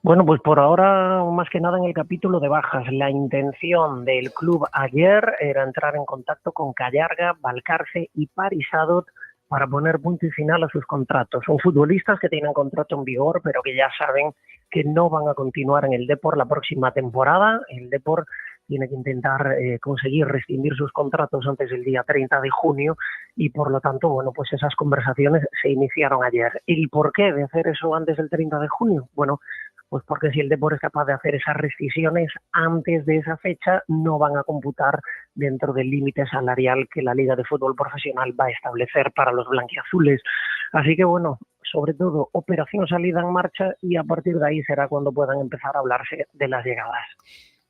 Bueno, pues por ahora, más que nada en el capítulo de bajas. La intención del club ayer era entrar en contacto con Callarga, Valcarce y Paris Adot para poner punto y final a sus contratos. Son futbolistas que tienen contrato en vigor, pero que ya saben que no van a continuar en el Depor la próxima temporada. El Depor tiene que intentar conseguir rescindir sus contratos antes del día 30 de junio, y por lo tanto, bueno, pues esas conversaciones se iniciaron ayer. ¿Y por qué de hacer eso antes del 30 de junio? Bueno, pues porque si el Depor es capaz de hacer esas rescisiones antes de esa fecha, no van a computar dentro del límite salarial que la Liga de Fútbol Profesional va a establecer para los blanquiazules. Así que bueno, sobre todo operación salida en marcha, y a partir de ahí será cuando puedan empezar a hablarse de las llegadas.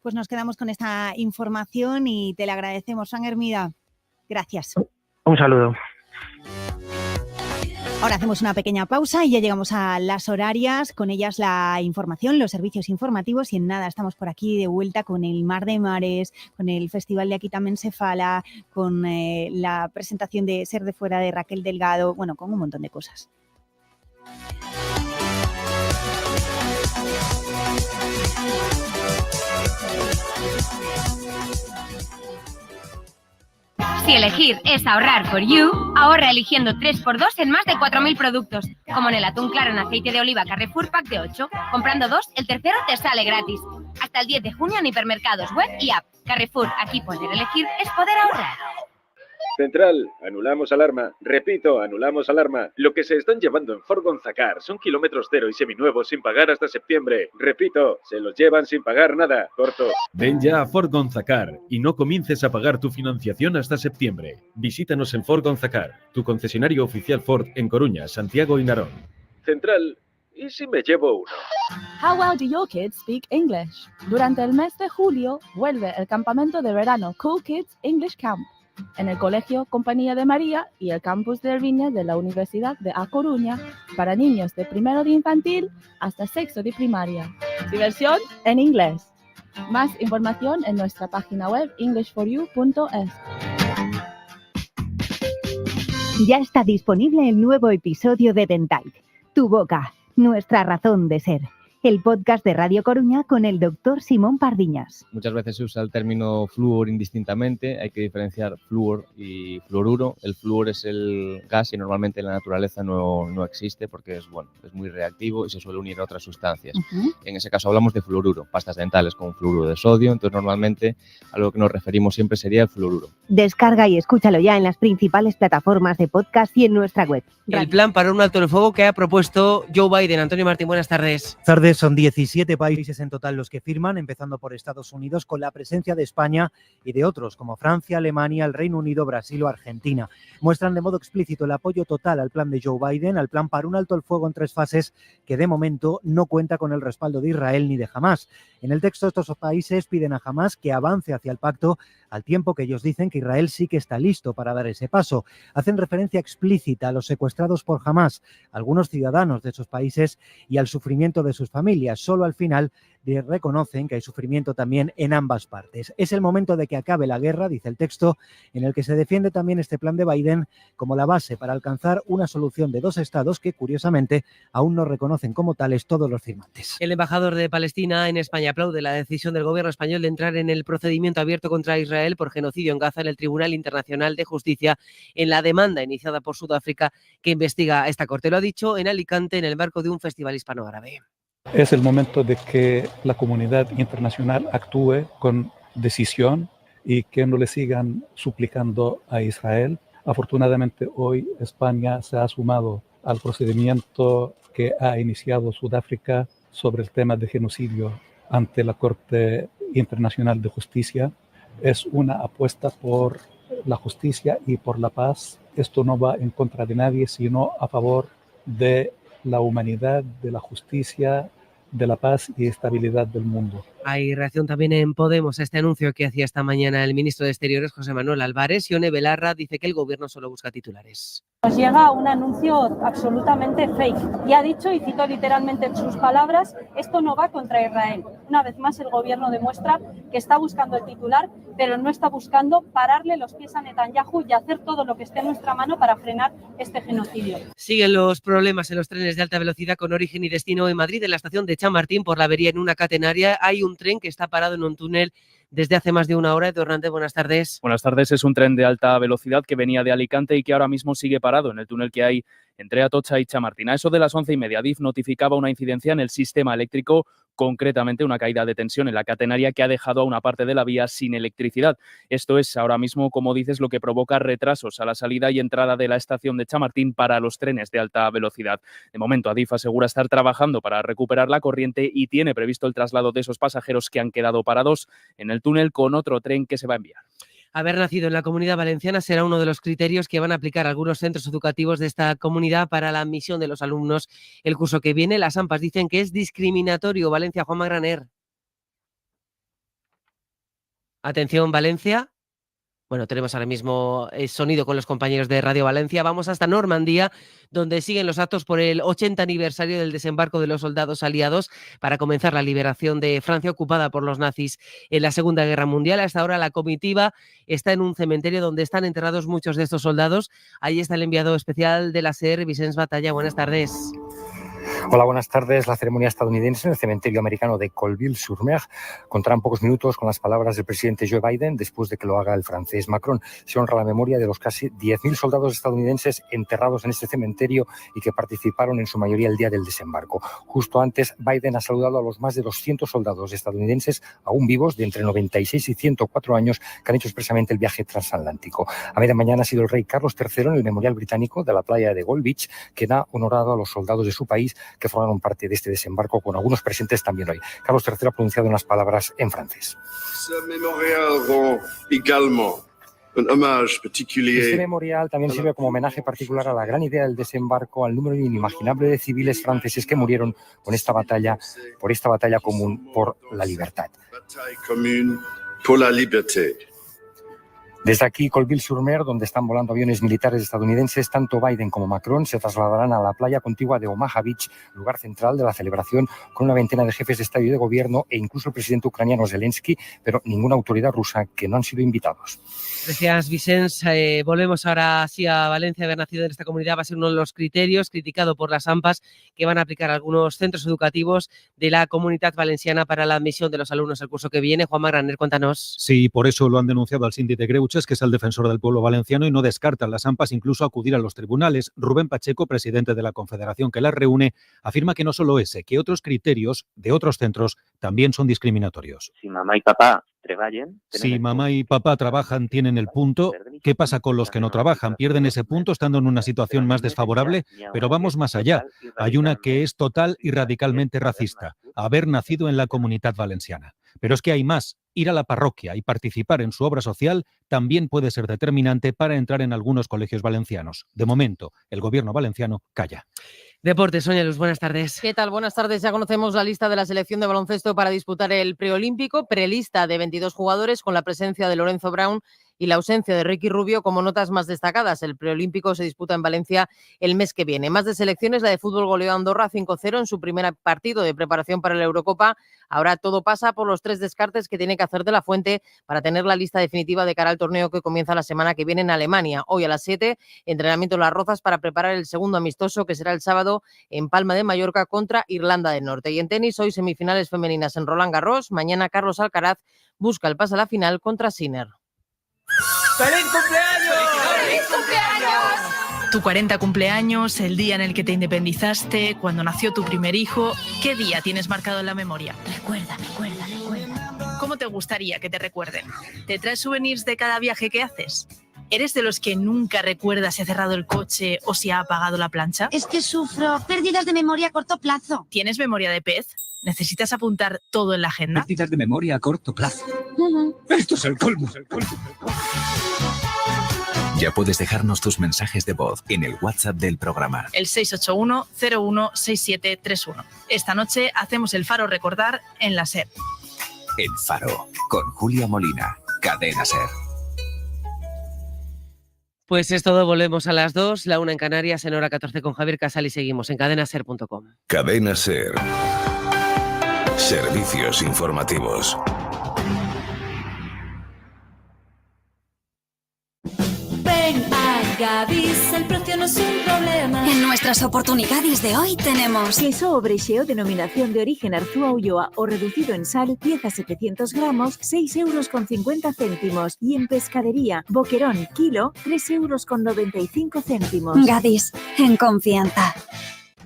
Pues nos quedamos con esta información y te la agradecemos, Fran Hermida. Gracias. Un saludo. Ahora hacemos una pequeña pausa y ya llegamos a las horarias, con ellas la información, los servicios informativos, y en nada estamos por aquí de vuelta con el Mar de Mares, con el Festival de Aquí también se fala, con la presentación de Ser de Fuera de Raquel Delgado, bueno, con un montón de cosas. Si elegir es ahorrar for you, ahorra eligiendo 3x2 en más de 4.000 productos, como en el atún claro en aceite de oliva Carrefour Pack de 8. Comprando 2, el tercero te sale gratis. Hasta el 10 de junio en hipermercados, web y app. Carrefour, aquí poder elegir es poder ahorrar. Central, anulamos alarma. Repito, anulamos alarma. Lo que se están llevando en Ford Gonzacar son kilómetros cero y seminuevos sin pagar hasta septiembre. Repito, se los llevan sin pagar nada. Corto. Ven ya a Ford Gonzacar y no comiences a pagar tu financiación hasta septiembre. Visítanos en Ford Gonzacar, tu concesionario oficial Ford en Coruña, Santiago y Narón. Central, ¿y si me llevo uno? How well do your kids speak English? Durante el mes de julio vuelve el campamento de verano Cool Kids English Camp en el Colegio Compañía de María y el campus de Erviña de la Universidad de A Coruña para niños de primero de infantil hasta sexto de primaria. Diversión en inglés. Más información en nuestra página web englishforyou.es. Ya está disponible el nuevo episodio de Dentalk, Tu Boca, nuestra razón de ser. El podcast de Radio Coruña con el doctor Simón Pardiñas. Muchas veces se usa el término flúor indistintamente, hay que diferenciar flúor y fluoruro. El flúor es el gas y normalmente en la naturaleza no existe porque es muy reactivo y se suele unir a otras sustancias. En ese caso hablamos de fluoruro, pastas dentales con fluoruro de sodio, entonces normalmente a lo que nos referimos siempre sería el fluoruro. Descarga y escúchalo ya en las principales plataformas de podcast y en nuestra web. El plan para un alto el fuego que ha propuesto Joe Biden. Antonio Martín, buenas tardes. Tardes. tardes. Son 17 países en total los que firman, empezando por Estados Unidos, con la presencia de España y de otros como Francia, Alemania, el Reino Unido, Brasil o Argentina. Muestran de modo explícito el apoyo total al plan de Joe Biden, al plan para un alto el fuego en 3 fases que de momento no cuenta con el respaldo de Israel ni de Hamás. En el texto estos países piden a Hamás que avance hacia el pacto, al tiempo que ellos dicen que Israel sí que está listo para dar ese paso. Hacen referencia explícita a los secuestrados por Hamás, algunos ciudadanos de esos países y al sufrimiento de sus familias. Solo al final reconocen que hay sufrimiento también en ambas partes. Es el momento de que acabe la guerra, dice el texto, en el que se defiende también este plan de Biden como la base para alcanzar una solución de 2 estados que, curiosamente, aún no reconocen como tales todos los firmantes. El embajador de Palestina en España aplaude la decisión del gobierno español de entrar en el procedimiento abierto contra Israel por genocidio en Gaza en el Tribunal Internacional de Justicia en la demanda iniciada por Sudáfrica que investiga a esta corte. Lo ha dicho en Alicante en el marco de un festival hispano-árabe. Es el momento de que la comunidad internacional actúe con decisión y que no le sigan suplicando a Israel. Afortunadamente hoy España se ha sumado al procedimiento que ha iniciado Sudáfrica sobre el tema de genocidio ante la Corte Internacional de Justicia. Es una apuesta por la justicia y por la paz. Esto no va en contra de nadie, sino a favor de la humanidad, de la justicia, de la paz y estabilidad del mundo. Hay reacción también en Podemos a este anuncio que hacía esta mañana el ministro de Exteriores, José Manuel Álvarez. Ione Belarra dice que el gobierno solo busca titulares. Nos llega un anuncio absolutamente fake y ha dicho, y cito literalmente sus palabras, esto no va contra Israel. Una vez más el gobierno demuestra que está buscando el titular, pero no está buscando pararle los pies a Netanyahu y hacer todo lo que esté en nuestra mano para frenar este genocidio. Siguen los problemas en los trenes de alta velocidad con origen y destino en Madrid. En la estación de Chamartín, por la avería en una catenaria, hay un tren que está parado en un túnel desde hace más de una hora. Eduardo Hernández, buenas tardes. Buenas tardes. Es un tren de alta velocidad que venía de Alicante y que ahora mismo sigue parado en el túnel que hay entre Atocha y Chamartín. A eso de las 11:30, Adif notificaba una incidencia en el sistema eléctrico, concretamente una caída de tensión en la catenaria que ha dejado a una parte de la vía sin electricidad. Esto es ahora mismo, como dices, lo que provoca retrasos a la salida y entrada de la estación de Chamartín para los trenes de alta velocidad. De momento, Adif asegura estar trabajando para recuperar la corriente y tiene previsto el traslado de esos pasajeros que han quedado parados en el túnel con otro tren que se va a enviar. Haber nacido en la Comunidad Valenciana será uno de los criterios que van a aplicar algunos centros educativos de esta comunidad para la admisión de los alumnos el curso que viene. Las AMPAs dicen que es discriminatorio. Valencia, Juanma Graner. Atención, Valencia. Bueno, tenemos ahora mismo sonido con los compañeros de Radio Valencia. Vamos hasta Normandía, donde siguen los actos por el 80 aniversario del desembarco de los soldados aliados para comenzar la liberación de Francia ocupada por los nazis en la Segunda Guerra Mundial. Hasta ahora la comitiva está en un cementerio donde están enterrados muchos de estos soldados. Ahí está el enviado especial de la SER, Vicens Batalla. Buenas tardes. Hola, buenas tardes. La ceremonia estadounidense en el cementerio americano de Colville-sur-Mer contará en pocos minutos con las palabras del presidente Joe Biden después de que lo haga el francés Macron. Se honra la memoria de los casi 10.000 soldados estadounidenses enterrados en este cementerio y que participaron en su mayoría el día del desembarco. Justo antes, Biden ha saludado a los más de 200 soldados estadounidenses aún vivos de entre 96 y 104 años que han hecho expresamente el viaje transatlántico. A media mañana ha sido el rey Carlos III en el Memorial Británico de la playa de Gold Beach, quien ha honorado a los soldados de su país que formaron parte de este desembarco, con algunos presentes también hoy. Carlos III ha pronunciado unas palabras en francés. Este memorial también sirve como homenaje particular a la gran idea del desembarco, al número inimaginable de civiles franceses que murieron por esta batalla común por la libertad. Desde aquí, Colville-sur-Mer, donde están volando aviones militares estadounidenses, tanto Biden como Macron se trasladarán a la playa contigua de Omaha Beach, lugar central de la celebración, con una veintena de jefes de Estado y de Gobierno e incluso el presidente ucraniano Zelensky, pero ninguna autoridad rusa, que no han sido invitados. Gracias, Vicens. Volvemos ahora sí a Valencia. Haber nacido en esta comunidad va a ser uno de los criterios criticado por las AMPAs que van a aplicar algunos centros educativos de la Comunitat Valenciana para la admisión de los alumnos al curso que viene. Juanma Graner, cuéntanos. Sí, por eso lo han denunciado al síndic de Greuges, que es el defensor del pueblo valenciano, y no descartan las AMPAs incluso acudir a los tribunales. Rubén Pacheco, presidente de la confederación que las reúne, afirma que no solo ese, que otros criterios de otros centros también son discriminatorios. Si mamá y papá Si mamá y papá trabajan, tienen el punto. ¿Qué pasa con los que no trabajan? ¿Pierden ese punto estando en una situación más desfavorable? Pero vamos más allá. Hay una que es total y radicalmente racista: haber nacido en la Comunitat Valenciana. Pero es que hay más. Ir a la parroquia y participar en su obra social también puede ser determinante para entrar en algunos colegios valencianos. De momento, el gobierno valenciano calla. Deportes, Sonia Luz, buenas tardes. ¿Qué tal? Buenas tardes. Ya conocemos la lista de la selección de baloncesto para disputar el preolímpico, prelista de 22 jugadores con la presencia de Lorenzo Brown y la ausencia de Ricky Rubio como notas más destacadas. El preolímpico se disputa en Valencia el mes que viene. Más de selecciones, la de fútbol goleó a Andorra 5-0 en su primer partido de preparación para la Eurocopa. Ahora todo pasa por los 3 descartes que tiene que hacer De la Fuente para tener la lista definitiva de cara al torneo que comienza la semana que viene en Alemania. Hoy a las 7, entrenamiento en Las Rozas para preparar el segundo amistoso que será el sábado en Palma de Mallorca contra Irlanda del Norte. Y en tenis, hoy semifinales femeninas en Roland Garros. Mañana Carlos Alcaraz busca el pase a la final contra Sinner. ¡Feliz cumpleaños! ¡Feliz cumpleaños! Tu 40 cumpleaños, el día en el que te independizaste, cuando nació tu primer hijo. ¿Qué día tienes marcado en la memoria? Recuerda. ¿Cómo te gustaría que te recuerden? ¿Te traes souvenirs de cada viaje que haces? ¿Eres de los que nunca recuerda si ha cerrado el coche o si ha apagado la plancha? Es que sufro pérdidas de memoria a corto plazo. ¿Tienes memoria de pez? ¿Necesitas apuntar todo en la agenda? Pérdidas de memoria a corto plazo. Esto es el colmo. Ya puedes dejarnos tus mensajes de voz en el WhatsApp del programa. El 681-016731. Esta noche hacemos el Faro Recordar en la SER. El Faro, con Julia Molina, Cadena SER. Pues es todo, volvemos a las 2, la 1 en Canarias, en hora 14 con Javier Casal y seguimos en cadenaser.com. Cadena SER. Servicios informativos. Ven a Gadis, el precio no es un problema. En nuestras oportunidades de hoy tenemos queso o brecheo denominación de origen Arzúa Ulloa o reducido en sal, pieza 700 gramos, 6,50 €. Y en pescadería, boquerón, kilo, 3,95 €. Gadis, en confianza.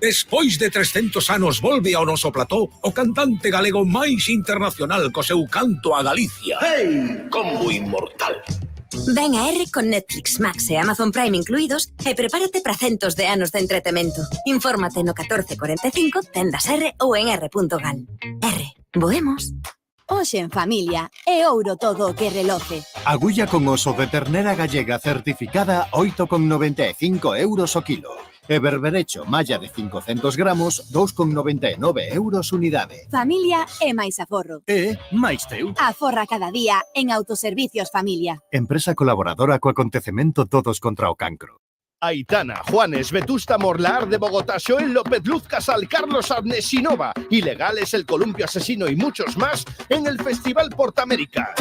Despois de 300 anos volve ao noso plató o cantante galego máis internacional co seu canto a Galicia. ¡Hey! Combo inmortal. Ven a R con Netflix, Max e Amazon Prime incluídos e prepárate para centos de anos de entretemento. Infórmate no 1445, tendas R ou en r.gal. R, voemos. Hoxe en familia, é ouro todo o que reloce. Agulla con oso de ternera gallega certificada 8,95 € o kilo. E berberecho malla de 500 gramos 2,99 € unidade. Familia é máis aforro. máis teu. Aforra cada día en Autoservicios Familia. Empresa colaboradora co acontecemento Todos contra o Cancro. Aitana, Juanes, Vetusta Morlaar de Bogotá, Joel López Luz Casal, Carlos Arnesinova, Ilegales, El Columpio Asesino y muchos más en el Festival Portamérica.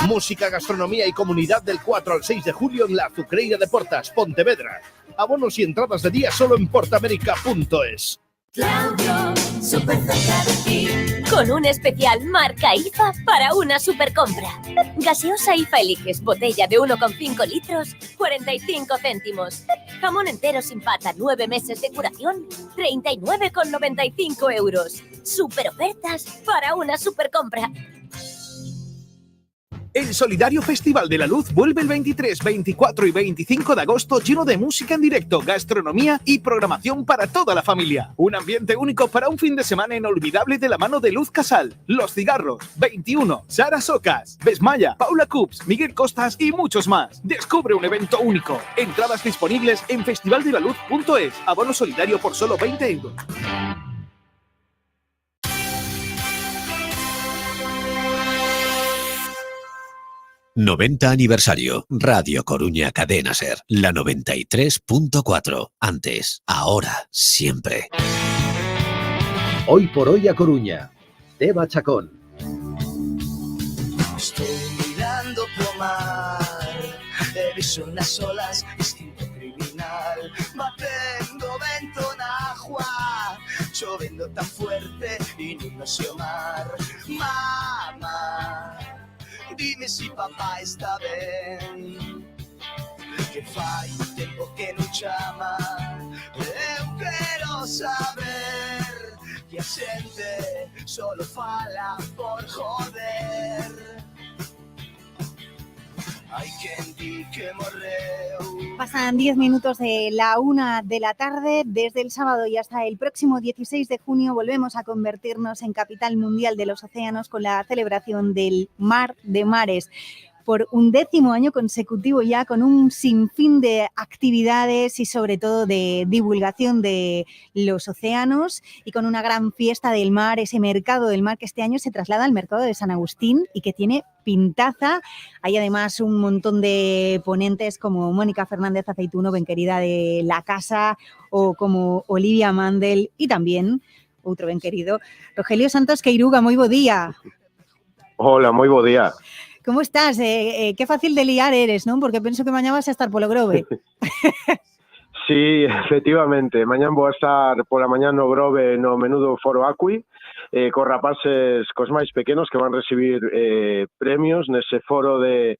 Música, gastronomía y comunidad del 4 al 6 de julio en la Azucreira de Portas, Pontevedra. Abonos y entradas de día solo en portamérica.es. Claudio, súper cerca de ti. Con un especial marca IFA para una supercompra. Gaseosa IFA Eliges, botella de 1,5 litros, 45 céntimos. Jamón entero sin pata, 9 meses de curación, 39,95 €. Super ofertas para una supercompra. El Solidario Festival de la Luz vuelve el 23, 24 y 25 de agosto lleno de música en directo, gastronomía y programación para toda la familia. Un ambiente único para un fin de semana inolvidable de la mano de Luz Casal, Los Cigarros, 21, Sara Socas, Besmaya, Paula Cups, Miguel Costas y muchos más. Descubre un evento único. Entradas disponibles en festivaldelaluz.es. Abono solidario por solo 20 €. 90 aniversario. Radio Coruña Cadena SER. La 93.4. Antes, ahora, siempre. Hoy por hoy a Coruña. Teba Chacón. Estoy mirando pro mar. He visto en las olas instinto criminal. Batendo vento na agua. Chovendo tan fuerte y no sé o mar. Mamá, dime si papá está ben. Que fai tempo que non chama. Eu quero saber que a xente solo fala por joder. hai quen di que morreu. Pasan 10 minutos de la 1 de la tarde. Desde el sábado y hasta el próximo 16 de junio volvemos a convertirnos en capital mundial de los océanos con la celebración del Mar de Mares. Por 11º año consecutivo ya, con un sinfín de actividades y sobre todo de divulgación de los océanos y con una gran fiesta del mar, ese mercado del mar que este año se traslada al mercado de San Agustín y que tiene pintaza. Hay además un montón de ponentes como Mónica Fernández Aceituno, benquerida de la casa, o como Olivia Mandel y también outro benquerido, Rogelio Santos Queiruga. Moi bo día. Hola, moi bo día. ¿Cómo estás? Qué fácil de liar eres, ¿no? Porque penso que mañá vas a estar polo Grove. Sí, efectivamente. Mañán vou a estar pola mañá no Grove no menudo Foro Acui, cos rapaces, cos máis pequenos que van recibir premios nese foro de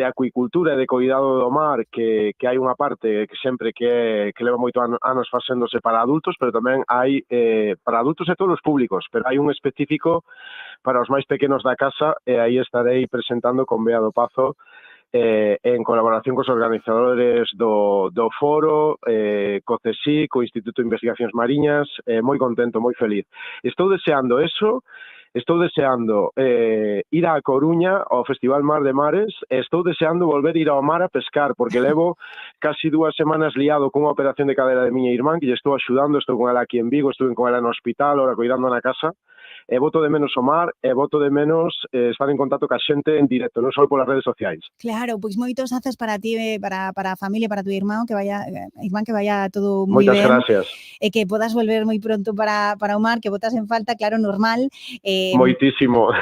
acuicultura e de cuidado do mar, que hai unha parte que sempre que leva moito anos facéndose para adultos, pero tamén hai para adultos e todos os públicos, pero hai un específico para os máis pequenos da casa, e aí estarei presentando con Bea do Pazo en colaboración cos organizadores do foro, co CSIC, co Instituto de Investigacións Mariñas, moi contento, moi feliz. Estou deseando eso. Estou deseando ir á Coruña ao Festival Mar de Mares, e estou deseando volver a ir ao mar a pescar, porque levo casi 2 semanas liado cunha operación de cadera de miña irmán, que lle estou axudando, estou con ela aquí en Vigo, estuve con ela no hospital, ahora cuidando na casa, e boto de menos o mar, e boto de menos estar en contacto ca xente en directo, non só polas redes sociais. Claro, pois moitos haces para ti, para a familia, para tu irmán, que vaya todo moi ben. Moitas gracias. E que podas volver moi pronto para o mar, que botas en falta, claro, normal. Moitísimo.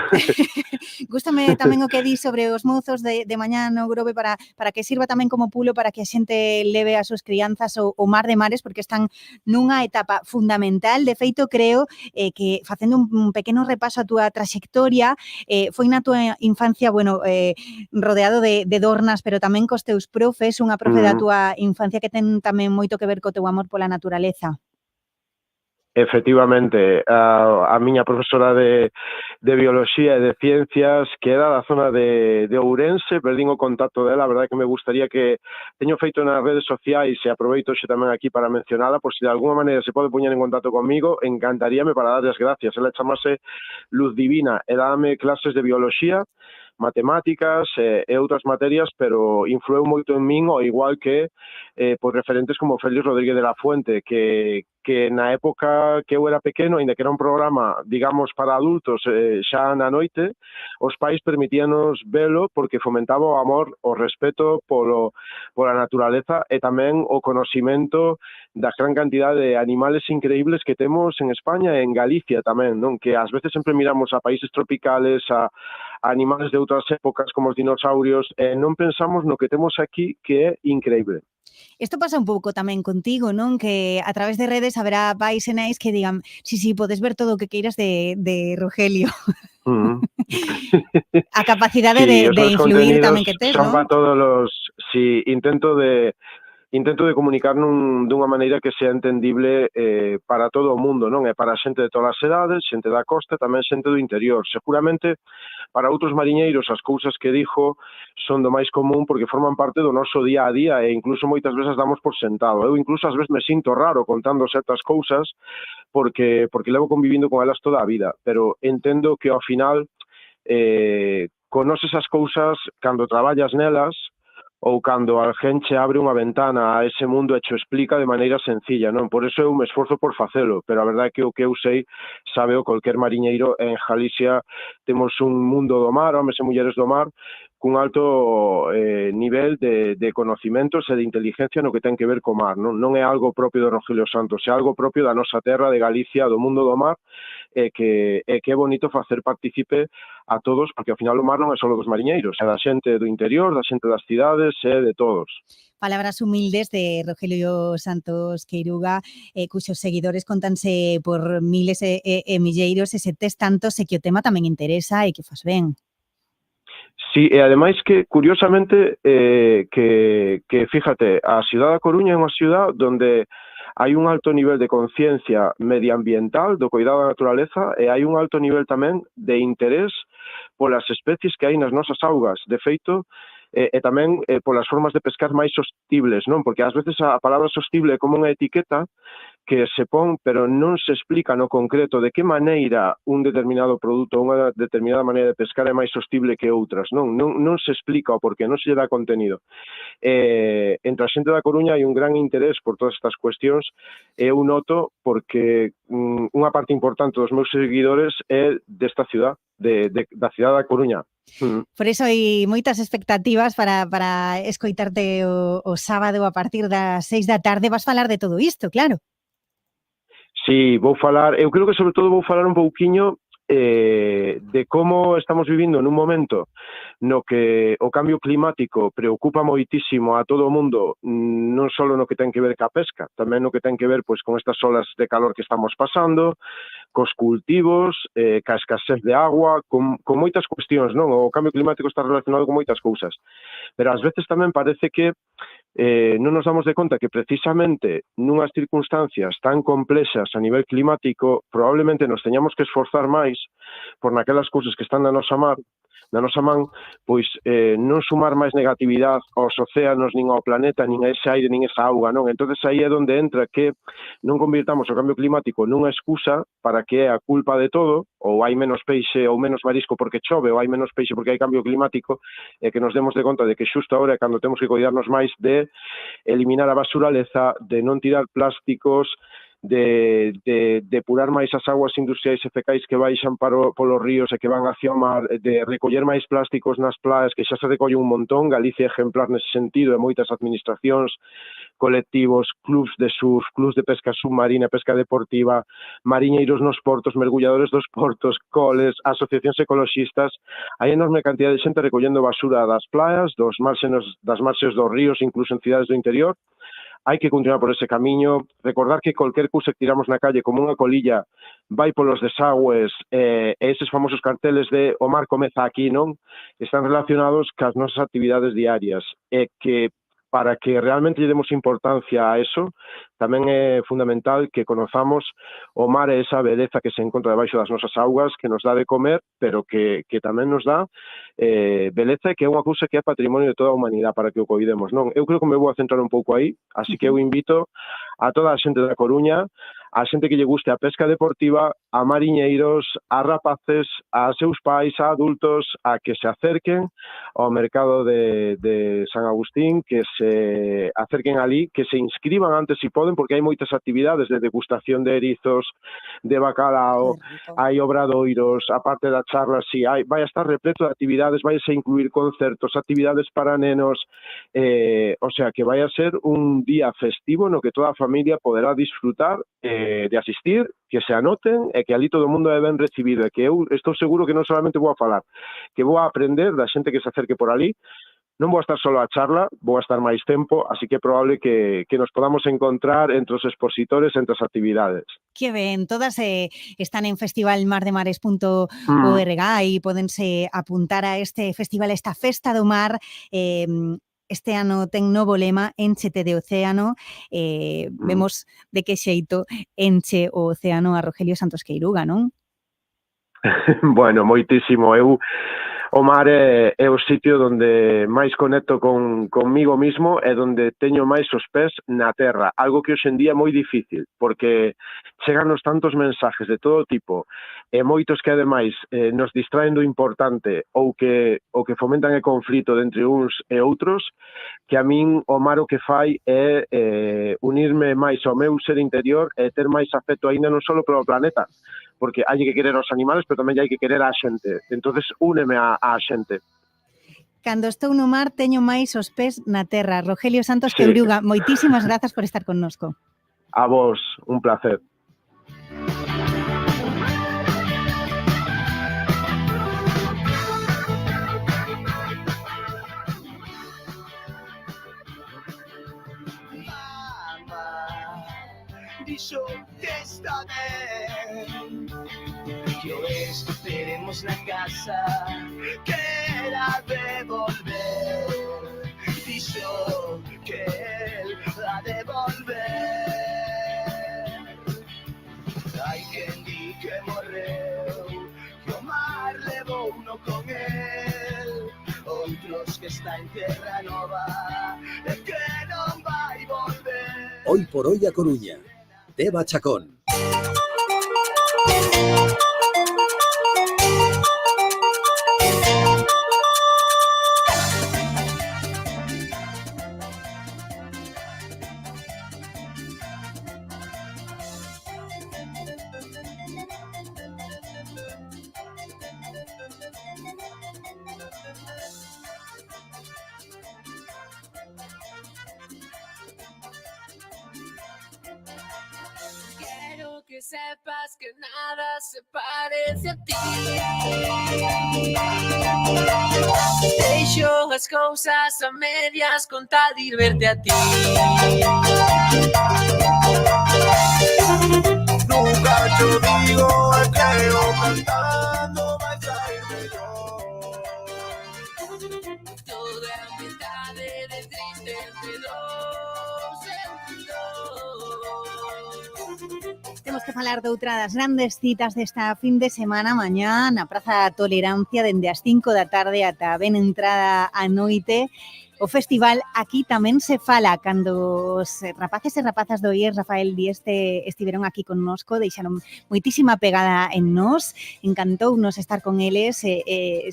Gústame tamén o que di sobre os mozos de mañá no Grove para que sirva tamén como pulo para que a xente leve as súas crianzas o Mar de Mares, porque están nunha etapa fundamental. De feito, creo que facendo un pequeno repaso a túa traxectoria, foi na túa infancia, rodeado de dornas, pero tamén cos teus profes, unha profe da túa infancia que ten tamén moito que ver co teu amor pola naturaleza. Efectivamente, a miña profesora de Bioloxía e de Ciencias, que era da zona de Ourense, perdín o contacto dela, a verdade que me gustaría que teño feito nas redes sociais, e aproveito xe tamén aquí para mencionala, por si de alguna maneira se pode poñer en contacto comigo, encantaríame para darles gracias. Ela chamase Luz Divina e dáme clases de Bioloxía, matemáticas e outras materias, pero influeu moito en min, ao igual que por referentes como Félix Rodríguez de la Fuente, que na época que eu era pequeno, ainda que era un programa, digamos, para adultos xa na noite, os pais permitíanos velo porque fomentaba o amor, o respeto pola naturaleza e tamén o conocimento da gran cantidad de animales increíbles que temos en España e en Galicia tamén, non? Que ás veces sempre miramos a países tropicales, a animales de outras épocas como os dinosaurios, e non pensamos no que temos aquí, que é increíble. Isto pasa un pouco tamén contigo, non? Que a través de redes haberá pais e nais que digan sí, podes ver todo o que queiras de Rogelio. A capacidade de influir tamén que tes, non? Son para todos los... Sí, intento de comunicar dunha maneira que sea entendible para todo o mundo, non? E para a xente de todas as edades, xente da costa, tamén xente do interior. Seguramente, para outros mariñeiros, as cousas que dixo son do máis común porque forman parte do noso día a día e incluso moitas veces damos por sentado. Eu incluso ás veces me sinto raro contando certas cousas porque levo convivindo con elas toda a vida, pero entendo que ao final conoces as cousas cando traballas nelas ou cando alguén che abre unha ventana a ese mundo e che explica de maneira sencilla, non? Por eso eu me esforzo por facelo, pero a verdade é que o que eu sei sabe o cualquier mariñeiro. En Galicia temos un mundo do mar, homes e mulleres do mar, cun alto nivel de conocimentos e de inteligencia no que ten que ver co mar, non? Non é algo propio de Rogelio Santos, é algo propio da nosa terra, de Galicia, do mundo do mar, e que é bonito facer partícipe a todos, porque ao final o mar non é só dos mariñeiros, é da xente do interior, da xente das cidades, é de todos. Palabras humildes de Rogelio Santos Queiruga, cuxos seguidores contanse por miles e milleiros, e se tes tantos e que o tema tamén interesa e que fas ben. Sí, e ademais que, curiosamente, que fíjate, a cidade da Coruña é unha cidade onde hai un alto nivel de conciencia medioambiental do cuidado da naturaleza e hai un alto nivel tamén de interés polas especies que hai nas nosas augas. De feito, e tamén polas formas de pescar máis sostibles, non? Porque ás veces a palabra sostible é como unha etiqueta que se pon, pero non se explica no concreto de que maneira un determinado produto, unha determinada maneira de pescar é máis sostible que outras, non? Non se explica o porqué, non se lle dá contenido. Entre a xente da Coruña hai un gran interés por todas estas cuestións e eu noto porque unha parte importante dos meus seguidores é desta ciudad, da cidade da Coruña. Por iso hai moitas expectativas para escoitarte o sábado a partir das 6 da tarde. Vas falar de todo isto, claro. Sí, vou falar, eu creo que sobre todo vou falar un pouquiño de como estamos vivindo nun momento no que o cambio climático preocupa moitísimo a todo o mundo, non só no que ten que ver ca pesca, tamén no que ten que ver pois con estas olas de calor que estamos pasando, cos cultivos, ca escasez de agua, con moitas cuestións, non? O cambio climático está relacionado con moitas cousas. Pero ás veces tamén parece que non nos damos de conta que precisamente nunhas circunstancias tan complexas a nivel climático probablemente nos teñamos que esforzar máis por naquelas cousas que están na nosa man, pois non sumar máis negatividade aos océanos, nin ao planeta, nin a ese aire, nin esa auga, non? Entonces aí é onde entra que non convirtamos o cambio climático nunha excusa para que é a culpa de todo, ou hai menos peixe ou menos marisco porque chove, ou hai menos peixe porque hai cambio climático, e que nos demos de conta de que xusto agora é cando temos que cuidarnos máis de eliminar a basuraleza, de non tirar plásticos, de depurar máis as aguas industriais e fecais que baixan polos ríos e que van hacia o mar, de recoller máis plásticos nas playas, que xa se recolle un montón. Galicia é ejemplar nese sentido, e moitas administracións, colectivos, clubs de surf, clubs de pesca submarina, pesca deportiva, mariñeiros nos portos, mergulladores dos portos, coles, asociacións ecoloxistas. Hai enorme cantidad de xente recollendo basura das playas, das marxes dos ríos, incluso en cidades do interior. Hai que continuar por ese camiño, recordar que cualquier cousa que tiramos na calle como unha colilla vai polos desagües, e eses famosos carteles de o mar comeza aquí, non? Están relacionados cas nosas actividades diarias, e que para que realmente lle demos importancia a eso, tamén é fundamental que conozamos o mar e esa beleza que se encontra debaixo das nosas augas, que nos dá de comer, pero que tamén nos dá beleza, e que é unha cousa que é patrimonio de toda a humanidade para que o coidemos, non? Eu creo que me vou a centrar un pouco aí, así que eu invito a toda a xente da Coruña, a xente que lle guste a pesca deportiva, a mariñeiros, a rapaces, a seus pais, a adultos, a que se acerquen ao mercado de San Agustín, que se acerquen ali, que se inscriban antes si poden, porque hai moitas actividades de degustación de erizos, de bacalao, hai obradoiros, a parte da charla, si vai a estar repleto de actividades, vai a incluir concertos, actividades para nenos, o sea, que vai a ser un día festivo no que toda a familia poderá disfrutar de asistir, que se anoten e que ali todo o mundo é ben recibido, e que eu estou seguro que non solamente vou a falar, que vou a aprender da xente que se acerque por ali. Non vou a estar solo a charla, vou a estar máis tempo, así que é probable que nos podamos encontrar entre os expositores, entre as actividades. Que ben, todas están en festivalmardemares.org e pódense apuntar a este festival, esta festa do mar. Este ano ten novo lema, Énchete de océano. Vemos de que xeito enche o océano a Rogelio Santos Queiruga, non? Bueno, moitísimo. O mar é o sitio onde máis conecto conmigo mismo e onde teño máis os pés na terra, algo que hoxe en día é moi difícil, porque cheganos tantos mensajes de todo tipo e moitos que ademais nos distraen do importante ou que fomentan o conflito entre uns e outros, que a min o mar o que fai é unirme máis ao meu ser interior e ter máis afecto aínda non só polo planeta, porque hai que querer aos animales, pero tamén hai que querer á xente. Entonces, úneme á xente. Cando estou no mar, teño máis os pés na terra. Rogelio Santos Queiruga, moitísimas grazas por estar connosco. A vos, un placer. Dixo que está ben, que o esperemos na casa, que era de volver. Dixo que él ha de volver. Hai quen di que morreu, que o mar levou uno con él, outros sabemos que está en Tierra Nova, e que non vai volver. Hoy por hoy a Coruña. Teba Chacón. Que sepas que nada se parece a ti. Deixo as cousas a medias con tal de ir verte a ti. Nunca te digo, creo cantando vai sair mellor. Toda a metade de triste entre dos sentidos. Temos que falar de outra das grandes citas desta fin de semana mañá na Praza Tolerancia dende as 5 da tarde ata ben entrada a noite. O festival Aquí tamén se fala, cando os rapaces e rapazas do IES Rafael Dieste estiveron aquí connosco, deixaron moitísima pegada en nós, encantounos estar con eles,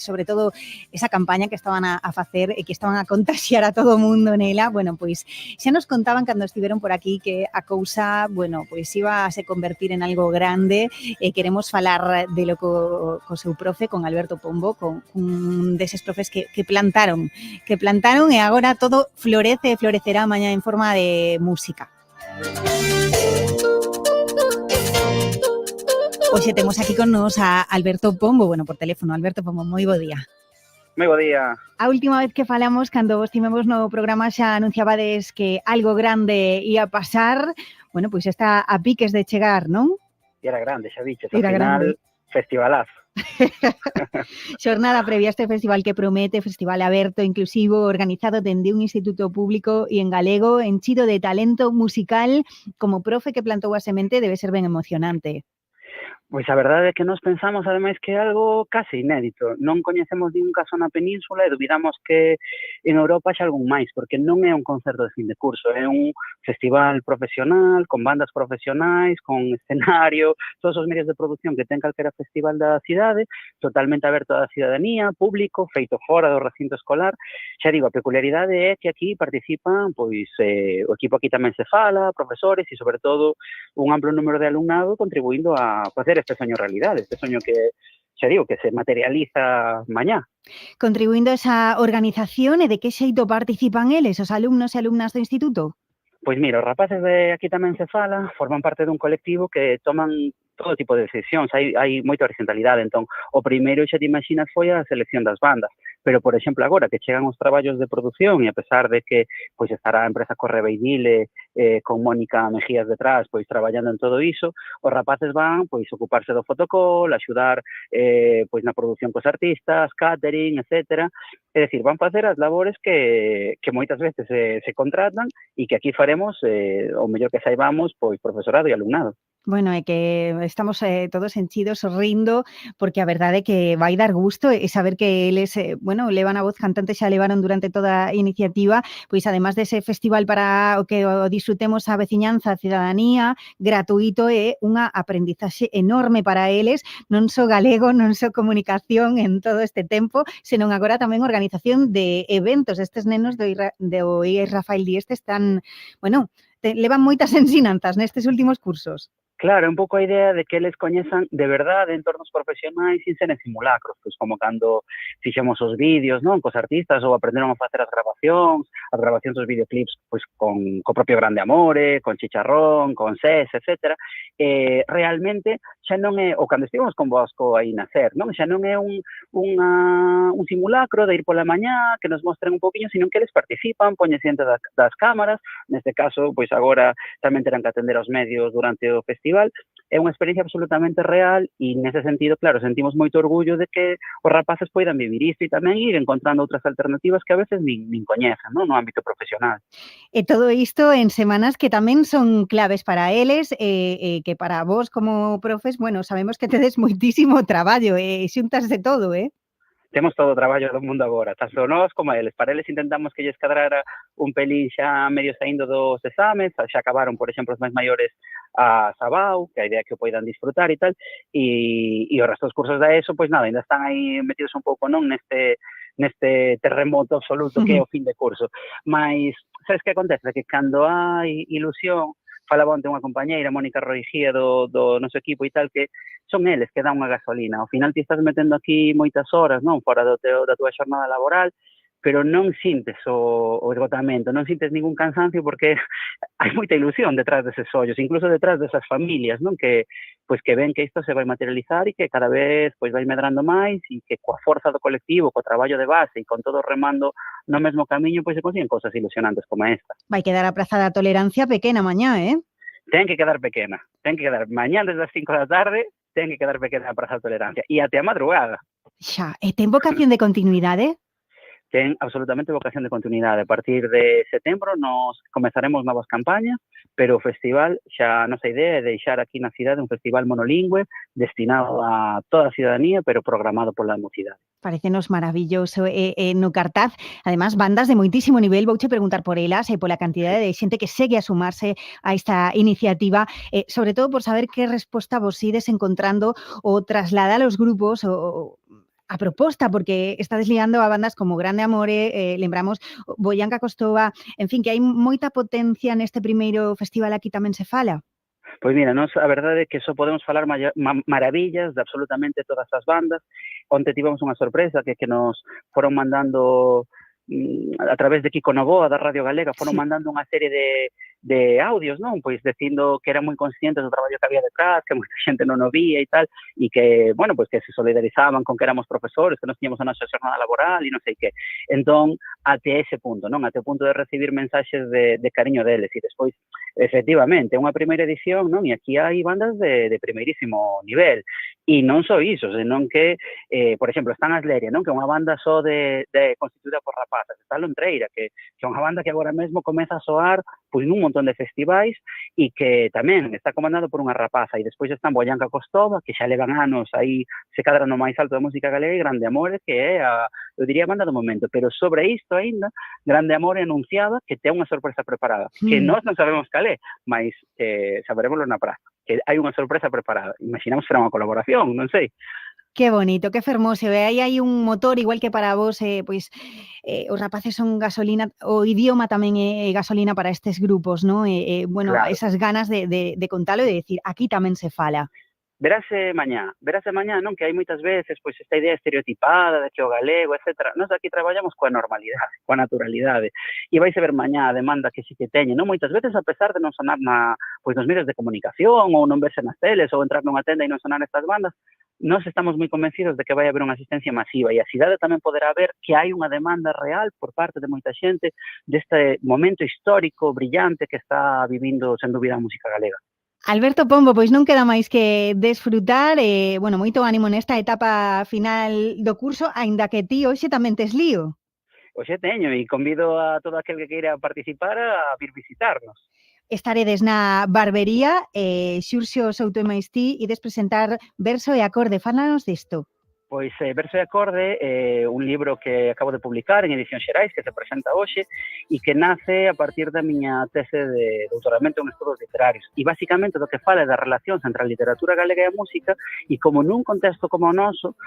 sobre todo esa campaña que estaban a facer e que estaban a contaxiar a todo o mundo nela. Bueno, pois xa nos contaban cando estiveron por aquí que a cousa, bueno, pois iba a se convertir en algo grande, e queremos falar de lo co seu profe, con Alberto Pombo, con un deses profes que plantaron e agora todo florece e florecerá mañá en forma de música. Hoxe temos aquí con nos a Alberto Pombo, bueno, por teléfono. Alberto Pombo, moi bo día. Moi bo día. A última vez que falamos, cando vos tivemos no programa, xa anunciabades que algo grande ia pasar. Bueno, pois está a piques de chegar, non? E era grande, xa diches. Era Al final, grande. festivalazo. Xornada previa a este festival que promete, festival aberto, inclusivo, organizado dende un instituto público e en galego, enchido de talento musical. Como profe que plantou a semente, debe ser ben emocionante. Pois a verdade é que nos pensamos, ademais, que é algo case inédito. Non coñecemos ningún caso na península e dubidamos que en Europa xa algún máis, porque non é un concerto de fin de curso, é un festival profesional, con bandas profesionais, con escenario, todos os medios de produción que ten calquera festival da cidade, totalmente aberto á cidadanía, público, feito fora do recinto escolar. Xa digo, a peculiaridade é que aquí participan, pois, o equipo Aquí tamén se fala, profesores e, sobre todo, un amplo número de alumnado contribuindo a facer este soño realidade, este soño que, xa digo, que se materializa mañá. Contribuindo a esa organización, e de que xeito participan eles, os alumnos e alumnas do instituto? Pois mira, os rapaces de Aquí tamén se fala forman parte dun colectivo que toman todo tipo de decisións, hai moita horizontalidade. Entón, o primeiro, xa te imaginas, foi a selección das bandas, pero, por exemplo, agora que chegan os traballos de produción e a pesar de que pois estará a empresa Correveidile con Mónica Mejías detrás, pois traballando en todo iso, os rapaces van pois ocuparse do fotocall, axudar pois na produción cos artistas, catering, etcétera. É dicir, van facer as labores que moitas veces se contratan e que aquí faremos o mellor que saibamos, pois profesorado e alumnado. Bueno, é que estamos todos enchidos, sorrindo, porque a verdade é que vai dar gusto e saber que eles, bueno, levan a voz cantante, xa levaron durante toda a iniciativa, pois además dese festival para o que o disfrutemos a veciñanza, a cidadanía, gratuito, e unha aprendizaxe enorme para eles, non só galego, non só comunicación en todo este tempo, senón agora tamén organización de eventos. Estes nenos do IES Rafael Dieste están, bueno, levan moitas ensinanzas nestes últimos cursos. Claro, un pouco a idea de que eles coñezan de verdade entornos profesionais sin ser en simulacros, pois como cando fixemos os vídeos, non, cos artistas, ou aprenderon a facer as grabacións dos videoclips, pois con co propio Grande Amore, con Chicharrón, con SES, etcétera. Realmente xa non é, ou cando estivemos con Bosco aí nacer, non? Xa non é un simulacro de ir pola mañá, que nos mostren un poquinho, sino que eles participan, poñen xente das cámaras, neste caso, pois agora tamén terán que atender aos medios durante o festival. É unha experiencia absolutamente real e, nese sentido, claro, sentimos moito orgullo de que os rapaces poidan vivir isto e tamén ir encontrando outras alternativas que a veces nin coñecen, non, no ámbito profesional. E todo isto en semanas que tamén son claves para eles e que para vos como profes, bueno, sabemos que tedes moitísimo traballo e xuntas de todo, temos todo o traballo do mundo agora, tanto nós como eles. Para eles intentamos que lles cadrara un pelín xa medio saindo dos exames, xa acabaron, por exemplo, os máis maiores a Sabau, que a idea é que o poidan disfrutar e tal, e o resto dos cursos da ESO, pois nada, ainda están aí metidos un pouco non neste terremoto absoluto que é o fin de curso. Mas, sabes que acontece? Que cando hai ilusión, falaba onte unha compañeira, Mónica Roigía, do noso equipo e tal, que son eles que dan unha gasolina. Ao final ti estás metendo aquí moitas horas, non? Fora da túa xornada laboral, pero non sintes o esgotamento, non sintes ningún cansancio porque hai moita ilusión detrás deses ollos, incluso detrás desas familias, non? Que ven que isto se vai materializar e que cada vez pois vai medrando máis e que coa forza do colectivo, co traballo de base e con todo remando no mesmo camiño, pois se consiguen cosas ilusionantes como esta. Vai quedar a Praza da Tolerancia pequena mañá, Ten que quedar pequena, mañá desde as 5 da tarde, ten que quedar pequena a Praza da Tolerancia e até a madrugada. Xa, e ten vocación de continuidade? Ten absolutamente vocación de continuidade. A partir de setembro nos comezaremos novas campañas, pero o festival, xa a nosa idea é deixar aquí na cidade un festival monolingüe destinado a toda a ciudadanía, pero programado pola mocidade. Parecenos maravilloso. No cartaz, además, bandas de moitísimo nivel, vouche preguntar por elas e pola cantidade de xente que segue a sumarse a esta iniciativa, sobre todo por saber que resposta vos ides encontrando o trasladar aos grupos a proposta, porque estades liando a bandas como Grande Amore, lembramos Boianca Costova, en fin, que hai moita potencia neste primeiro festival, aquí tamén se fala. Pois mira, nos a verdade é que só podemos falar maravillas de absolutamente todas as bandas. Onte tivemos unha sorpresa que nos foron mandando a través de Kiko Novoa da Radio Galega, foron mandando unha serie de audios, non? Pois dicindo que eran moi conscientes do traballo que había detrás, que moita xente non o vía e tal, e que, bueno, pois que se solidarizaban con que éramos profesores, que nos tiñamos a nosa xornada laboral e non sei que. Entón, até ese punto, non? Até o punto de recibir mensaxes de cariño deles. E despois, efectivamente, é unha primeira edición, non? E aquí hai bandas de primeirísimo nivel. E non só iso, senón que, por exemplo, están Asleria, non? Que é unha banda só constituída por rapazas. Está Lontreira, que é unha banda que agora mesmo comeza a soar pois nun montón de festivais e que tamén está comandado por unha rapaza. E despois están Boianca Costova, que xa levan anos aí se cadran no máis alto da música galega, e Grande Amore, que é eu diría, a banda do momento. Pero sobre isto aínda, Grande Amore anunciaba que ten unha sorpresa preparada, que nós non sabemos cal é, mas saberemoslo na praza, que hai unha sorpresa preparada. Imaginamos que será unha colaboración, non sei. Que bonito, que fermoso. E aí hai un motor, igual que para vos, os rapaces son gasolina, o idioma tamén é gasolina para estes grupos, non? Bueno, claro. Esas ganas de contalo e de decir, aquí tamén se fala. Verase mañá, non? Que hai moitas veces pois esta idea estereotipada de que o galego, etc. Nós aquí traballamos coa normalidade, coa naturalidade. E vais a ver mañá a demanda que sí que teñen, non? Moitas veces, a pesar de non sonar nos medios de comunicación ou non verse nas teles ou entrar nunha tenda e non sonar estas bandas, nós estamos moi convencidos de que vai haber unha asistencia masiva e a cidade tamén poderá ver que hai unha demanda real por parte de moita xente deste momento histórico brillante que está vivindo, sen dúbida, a música galega. Alberto Pombo, pois non queda máis que desfrutar e, bueno, moito ánimo nesta etapa final do curso, aínda que ti hoxe tamén tes lío. Hoxe teño e convido a todo aquel que queira participar a vir visitarnos. Estaredes na Barbería, Xurxo Souto e Maistí, e presentar Verso e Acorde. Fálanos disto. Pois Verso e Acorde é un libro que acabo de publicar en Edición Xerais, que se presenta hoxe, e que nace a partir da miña tese de doutoramento en estudos literarios. E basicamente do que fala é das relacións entre a literatura galega e a música, e como nun contexto como o noso,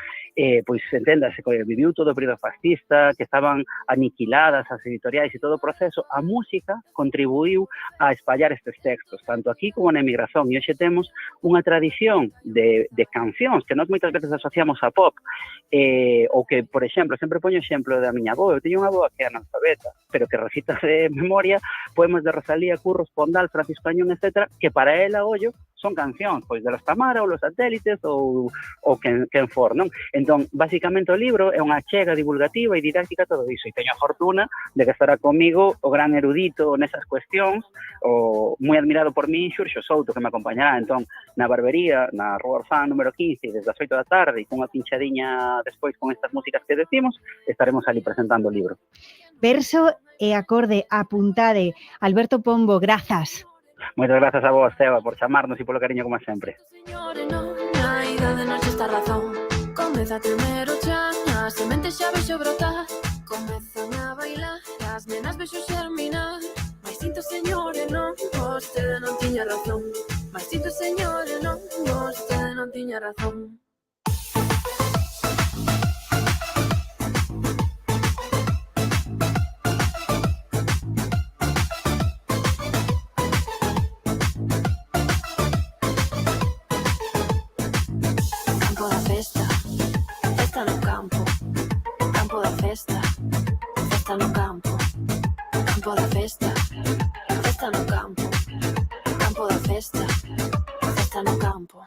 pois enténdase que viviu todo o período fascista, que estaban aniquiladas as editoriais e todo o proceso, a música contribuiu a espallar estes textos, tanto aquí como na emigración. E hoxe temos unha tradición de cancións que nós moitas veces asociamos a pop, ou que, por exemplo, sempre poño o exemplo da miña avó. Eu teño unha avó que é analfabeta, pero que recita de memoria poemas de Rosalía, Curros, Pondal, Francisco Añón, etc., que para ela, ollo, son cancións, pois de los Tamara ou los Satélites ou quen for, non? Entón, basicamente o libro é unha achega divulgativa e didáctica todo iso, e teño a fortuna de que estará comigo o gran erudito nesas cuestións, o moi admirado por mí, Xurxo Souto, que me acompañará. Entón, na Barbería, na Rúa Orzán número 15, desde as 8 da tarde, e cunha pinchadiña despois con estas músicas que decimos, estaremos ali presentando o libro. Verso e Acorde, apuntade. Alberto Pombo, grazas. Moitas grazas a vos, Eva, por chamarnos e polo cariño como sempre. Señores, non hai idade nos esta razón. Comeza a temer o chan, as semente xa vexo brotar, comezan a bailar, as nenas vexo xerminar. Mais sinto, señores, non, vostede non tiña razón. Mais sinto, señores, non, vostede non tiña razón. Campo da festa, festa no campo. Campo da festa, festa no campo. Campo da festa, festa no campo. Campo da festa, festa no campo.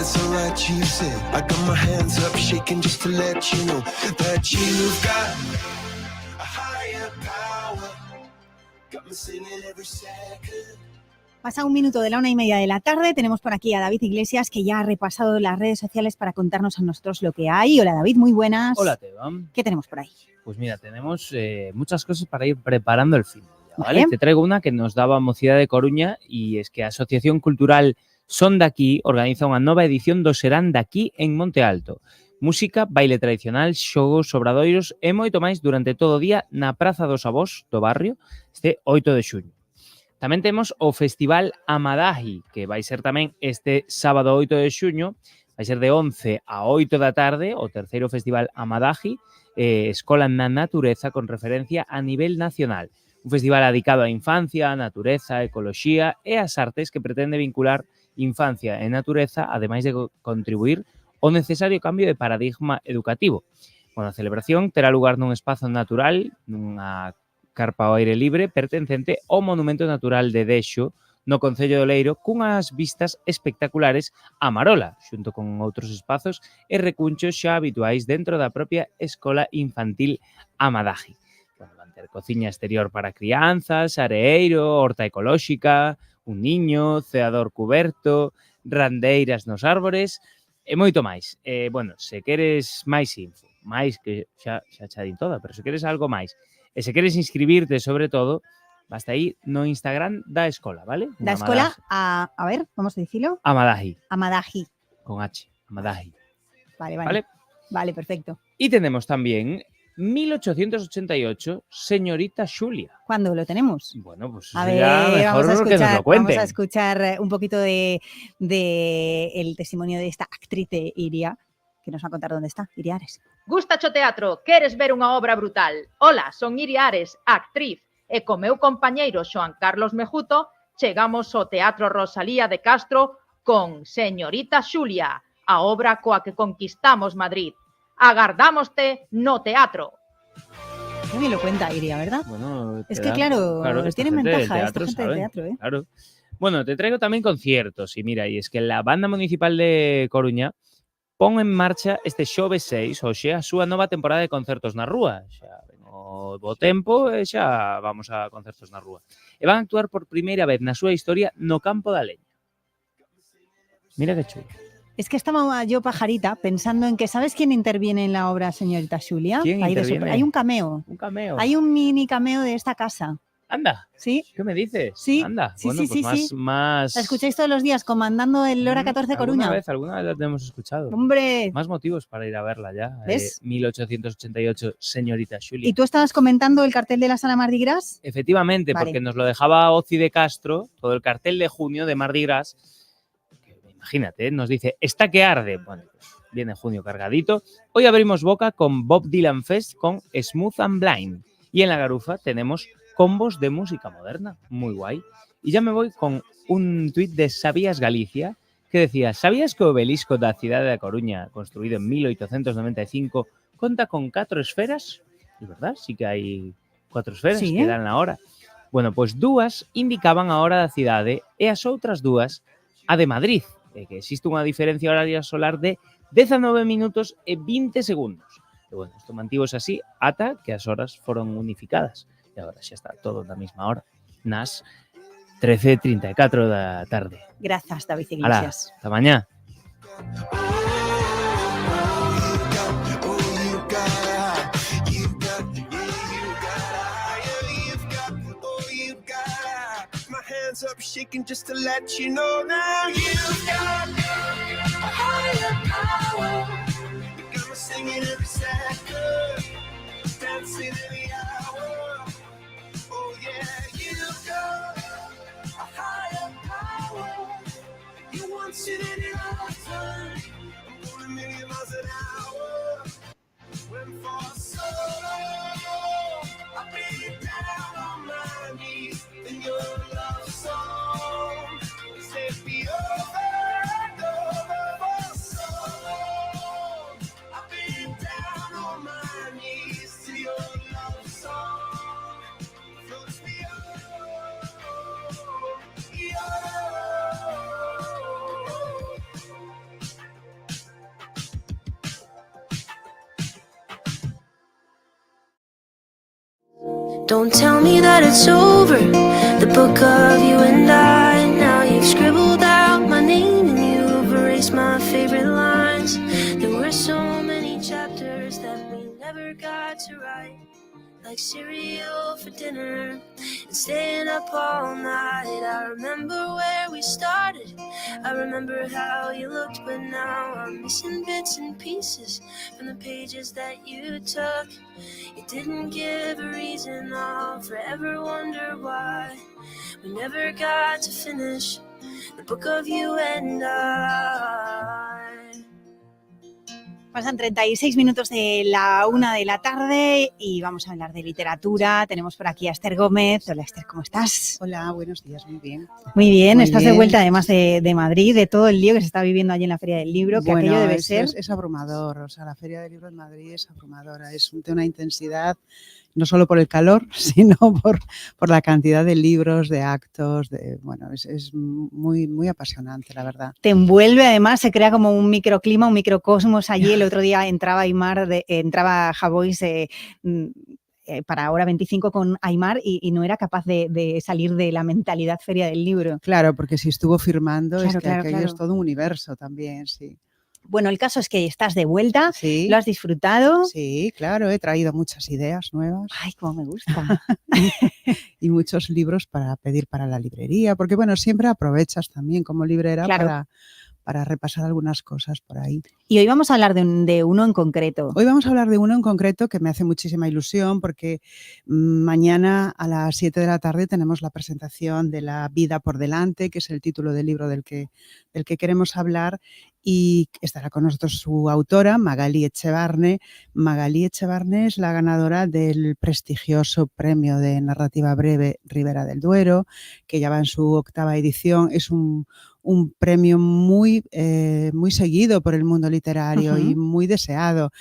It's alright, you said. I got my hands up shaking just to let you know that you've got a higher power. Got me singing every second. Pasa 1 minuto de la 1:30 de la tarde. Tenemos por aquí a David Iglesias, que ya ha repasado las redes sociales para contarnos a nosotros lo que hay. Hola, David, muy buenas. Hola, Teba. ¿Qué tenemos por ahí? Pues mira, tenemos muchas cosas para ir preparando el fin. ¿Vale? Te traigo una que nos daba Mocidade de Coruña, y es que a Asociación Cultural Son Daquí organiza unha nova edición do Serán Daquí en Monte Alto. Música, baile tradicional, xogos, obradoiros e moito máis durante todo o día na Praza dos Avós do barrio este 8 de xuño. Tamén temos o Festival Amadaji, que vai ser tamén este sábado 8 de xuño, vai ser de 11 a 8 da tarde, o terceiro Festival Amadaji, Escola na Natureza con referencia a nivel nacional. Un festival dedicado á infancia, a natureza, a ecoloxía e as artes, que pretende vincular infancia e natureza, ademais de contribuir ao necesario cambio de paradigma educativo. Bueno, a celebración terá lugar nun espazo natural, nunha carpa ao aire libre pertencente ao Monumento Natural de Dexo, no Concello de Leiro, cunhas vistas espectaculares a Marola, xunto con outros espazos e recunchos xa habituais dentro da propia Escola Infantil Amadaji. Bueno, van ter cociña exterior para crianzas, areeiro, horta ecolóxica, un niño, ceador cuberto, randeiras nos árbores e moito máis. Bueno, se queres máis info, máis que xa xa din toda, pero se queres algo máis, e se queres inscribirte sobre todo, basta aí no Instagram da escola, vale? Da escola, a ver, vamos a dicilo. Amadaji. Amadaji. Con H, Amadaji. Vale. Vale, perfecto. Y tenemos también 1888, Señorita Xulia. ¿Cuándo lo tenemos? Bueno, pues a ver, ya mejor que nos lo cuenten. Vamos a escuchar un poquito de el testimonio de esta actriz de Iria, que nos va a contar dónde está, Iria Ares. Gustacho teatro, queres ver unha obra brutal? Hola, son Iria Ares, actriz, e co meu compañeiro Xoan Carlos Mejuto chegamos ao Teatro Rosalía de Castro con Señorita Xulia, a obra coa que conquistamos Madrid. Agardámoste no teatro. Qué bien lo cuenta Iria, ¿verdad? Bueno, es que claro tienen ventaja esta gente del teatro, ¿eh? Claro. Bueno, te traigo tamén conciertos, y mira, y es que la Banda Municipal de Coruña pon en marcha este xoves 6, hoxe, a súa nova temporada de concertos na rúa. Xa ven o bo tempo e xa vamos a concertos na rúa. E van a actuar por primeira vez na súa historia no Campo da Leña. Mira que chulo. Es que estaba yo pajarita pensando en que, ¿sabes quién interviene en la obra Señorita Xulia? ¿Quién interviene? Hay un cameo. Un cameo. Hay un mini cameo de esta casa. Anda. ¿Sí? ¿Qué me dices? Sí. Anda. Sí, bueno, sí, pues más... La escucháis todos los días comandando el Lora 14 Coruña. Alguna vez la tenemos escuchado. ¡Hombre! Más motivos para ir a verla ya. ¿Ves? 1888, Señorita Xulia. ¿Y tú estabas comentando el cartel de la Sala Mardi Gras? Efectivamente, vale. Porque nos lo dejaba Oci de Castro, todo el cartel de junio de Mardi Gras. Imagínate, nos dice, está que arde. Bueno, pues viene junio cargadito. Hoy abrimos boca con Bob Dylan Fest con Smooth and Blind. Y en la Garufa tenemos combos de música moderna. Muy guay. Y ya me voy con un tuit de Sabías Galicia que decía, ¿sabías que o obelisco da cidade da Coruña, construído en 1895, conta con 4 esferas? Es verdad, sí que hai 4 esferas que dan a hora. Bueno, pues 2 indicaban a hora da cidade e as outras 2 a de Madrid, que existe unha diferencia horaria solar de 19 minutos e 20 segundos. E bueno, isto mantivos así ata que as horas foron unificadas. E agora xa está todo na mesma hora, nas 13:34 da tarde. Gracias, David Iglesias. Alá, hasta mañá. shaking just to let you know now you've got a higher power. You got me singing every second, dancing every hour. Oh yeah, you've got a higher power. You want it any other time. I'm going a million miles an hour. When for so long I've been down on my knees in your love song. Say be over and over for so long. I've been down on my knees to your love song. Floats me Don't tell me that it's over, the book of you and I. Now you've scribbled out my name and you've erased my favorite lines. There were so many chapters that we never got to write. Like cereal for dinner and staying up all night. I remember where we started, I remember how you looked, but now I'm missing bits and pieces from the pages that you took. You didn't give a reason, I'll forever wonder why we never got to finish the book of you and I. Pasan 36 minutos de la 1 de la tarde y vamos a hablar de literatura. Tenemos por aquí a Esther Gómez. Hola Esther, ¿cómo estás? Hola, buenos días, muy bien. Muy bien, Muy estás bien. de vuelta además de Madrid, de todo el lío que se está viviendo allí en la Feria del Libro, que Bueno, aquello debe es, ser... es abrumador, o sea, la Feria del Libro en Madrid es abrumadora, es de una intensidad, no solo por el calor, sino por la cantidad de libros, de actos, bueno, es muy, muy apasionante, la verdad. Te envuelve, además, se crea como un microclima, un microcosmos allí. El otro día entraba Aymar, entraba Javois para Hora 25 con Aymar y no era capaz de salir de la mentalidad Feria del Libro. Claro, porque si estuvo firmando, Claro, es que claro, aquello claro. es todo un universo también, sí. Bueno, el caso es que estás de vuelta, Sí. ¿lo has disfrutado? Sí, claro, he traído muchas ideas nuevas. Ay, cómo me gusta. Y muchos libros para pedir para la librería, porque bueno, siempre aprovechas también como librera Claro. para repasar algunas cosas por ahí. Y hoy vamos a hablar de uno en concreto. Hoy vamos a hablar de uno en concreto que me hace muchísima ilusión porque mañana a las 7 de la tarde tenemos la presentación de La vida por delante, que es el título del libro del que queremos hablar, y estará con nosotros su autora, Magalí Echevarne. Magalí Echevarne es la ganadora del prestigioso premio de narrativa breve Ribera del Duero, que ya va en su 8ª edición. Es un premio muy seguido por el mundo literario y muy deseado.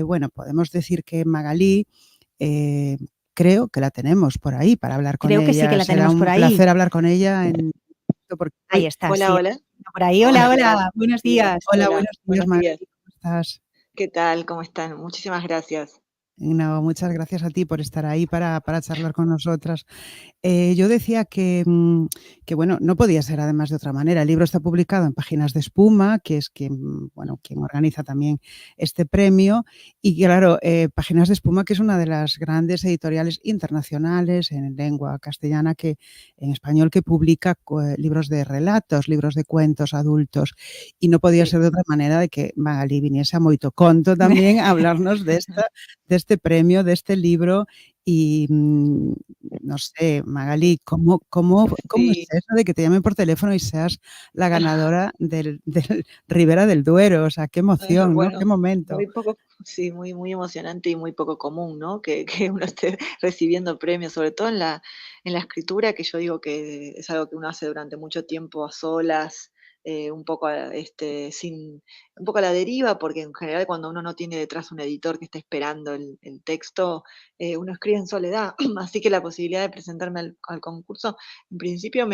Bueno, podemos decir que Magalí, creo que la tenemos por ahí para hablar con ella. Creo que sí que la Será tenemos un por ahí. placer hablar con ella. Porque Ahí está. Hola, sí. hola. Por ahí, hola, hola. Buenos días. Hola, Hola, buenos días, buenos Magalí. días. ¿Cómo estás? ¿Qué tal? ¿Cómo están? Muchísimas gracias. No, muchas gracias a ti por estar ahí para charlar con nosotras. Yo decía que bueno, no podía ser además de otra manera. El libro está publicado en Páginas de Espuma, que es quien organiza también este premio. Y claro, Páginas de Espuma, que es una de las grandes editoriales internacionales en lengua castellana, en español, que publica libros de relatos, libros de cuentos adultos. Y no podía ser de otra manera de que Magalí viniese a Moitoconto también a hablarnos de este premio, de este libro. Y no sé, Magalí, ¿cómo es Sí. eso de que te llamen por teléfono y seas la ganadora del Ribera del Duero? O sea, qué emoción, ¿no? Bueno, Qué momento. muy poco, sí, muy, muy emocionante y muy poco común, ¿no? Que uno esté recibiendo premios, sobre todo en la escritura, que yo digo que es algo que uno hace durante mucho tiempo a solas, un poco un poco a la deriva, porque en general cuando uno no tiene detrás un editor que esté esperando el texto, uno escribe en soledad. Así que la posibilidad de presentarme al concurso, en principio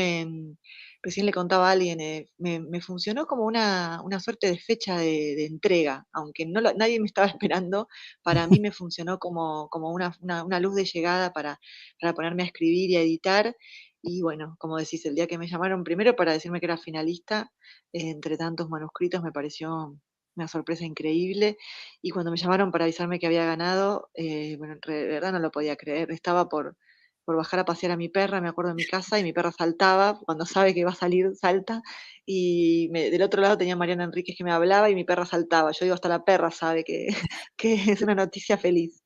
recién le contaba a alguien, me funcionó como una suerte de fecha de entrega, aunque nadie me estaba esperando. Para mí me funcionó como una luz de llegada para ponerme a escribir y a editar. Y bueno, como decís, el día que me llamaron primero para decirme que era finalista, entre tantos manuscritos, me pareció una sorpresa increíble. Y cuando me llamaron para avisarme que había ganado, bueno, de verdad no lo podía creer. Estaba por por bajar a pasear a mi perra, me acuerdo en mi casa, y mi perra saltaba, cuando sabe que va a salir, salta, y del otro lado tenía a Mariana Enríquez que me hablaba y mi perra saltaba. Yo digo, hasta la perra sabe que, que es una noticia feliz.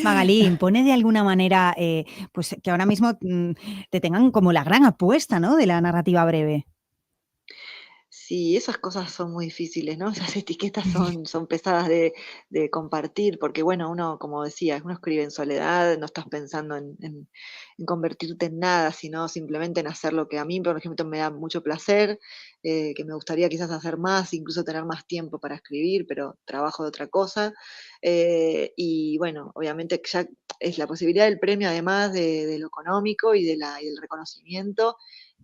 Magalí, impone de alguna manera pues que ahora mismo te tengan como la gran apuesta, ¿no?, de la narrativa breve. Sí, esas cosas son muy difíciles, ¿no? Esas etiquetas son pesadas de compartir, porque bueno, uno, como decía, uno escribe en soledad, no estás pensando en convertirte en nada, sino simplemente en hacer lo que a mí, por ejemplo, me da mucho placer, que me gustaría quizás hacer más, incluso tener más tiempo para escribir, pero trabajo de otra cosa. Y bueno, obviamente que ya es la posibilidad del premio, además de lo económico y del reconocimiento.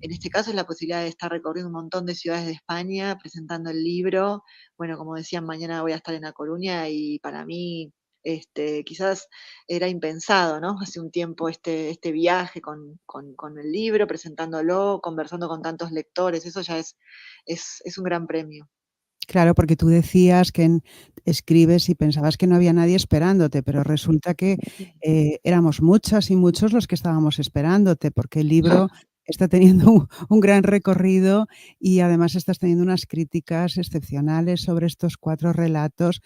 En este caso es la posibilidad de estar recorriendo un montón de ciudades de España, presentando el libro. Bueno, como decían, mañana voy a estar en La Coruña y para mí quizás era impensado, ¿no? Hace un tiempo este viaje con el libro, presentándolo, conversando con tantos lectores, eso ya es un gran premio. Claro, porque tú decías que escribes y pensabas que no había nadie esperándote, pero resulta que éramos muchas y muchos los que estábamos esperándote, porque el libro está teniendo un gran recorrido y además estás teniendo unas críticas excepcionales sobre estos 4 relatos.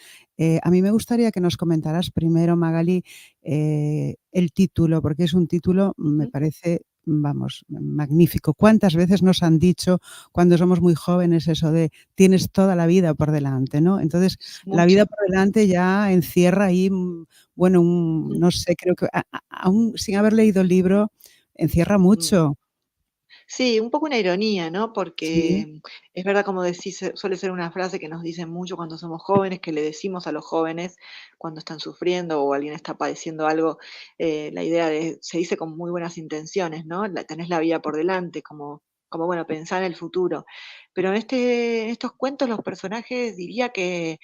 A mí me gustaría que nos comentaras primero, Magalí, el título, porque es un título, me parece, vamos, magnífico. ¿Cuántas veces nos han dicho cuando somos muy jóvenes eso de tienes toda la vida por delante, ¿no? Entonces, la vida Mucho. por delante ya encierra ahí, bueno, no sé, creo que aún sin haber leído el libro, encierra mucho. Sí, un poco una ironía, ¿no? Sí. Porque es verdad, como decís, suele ser una frase que nos dicen mucho cuando somos jóvenes, que le decimos a los jóvenes cuando están sufriendo o alguien está padeciendo algo, la idea se dice con muy buenas intenciones, ¿no? Tenés la vida por delante, como bueno, pensar en el futuro. Pero en estos cuentos los personajes diría que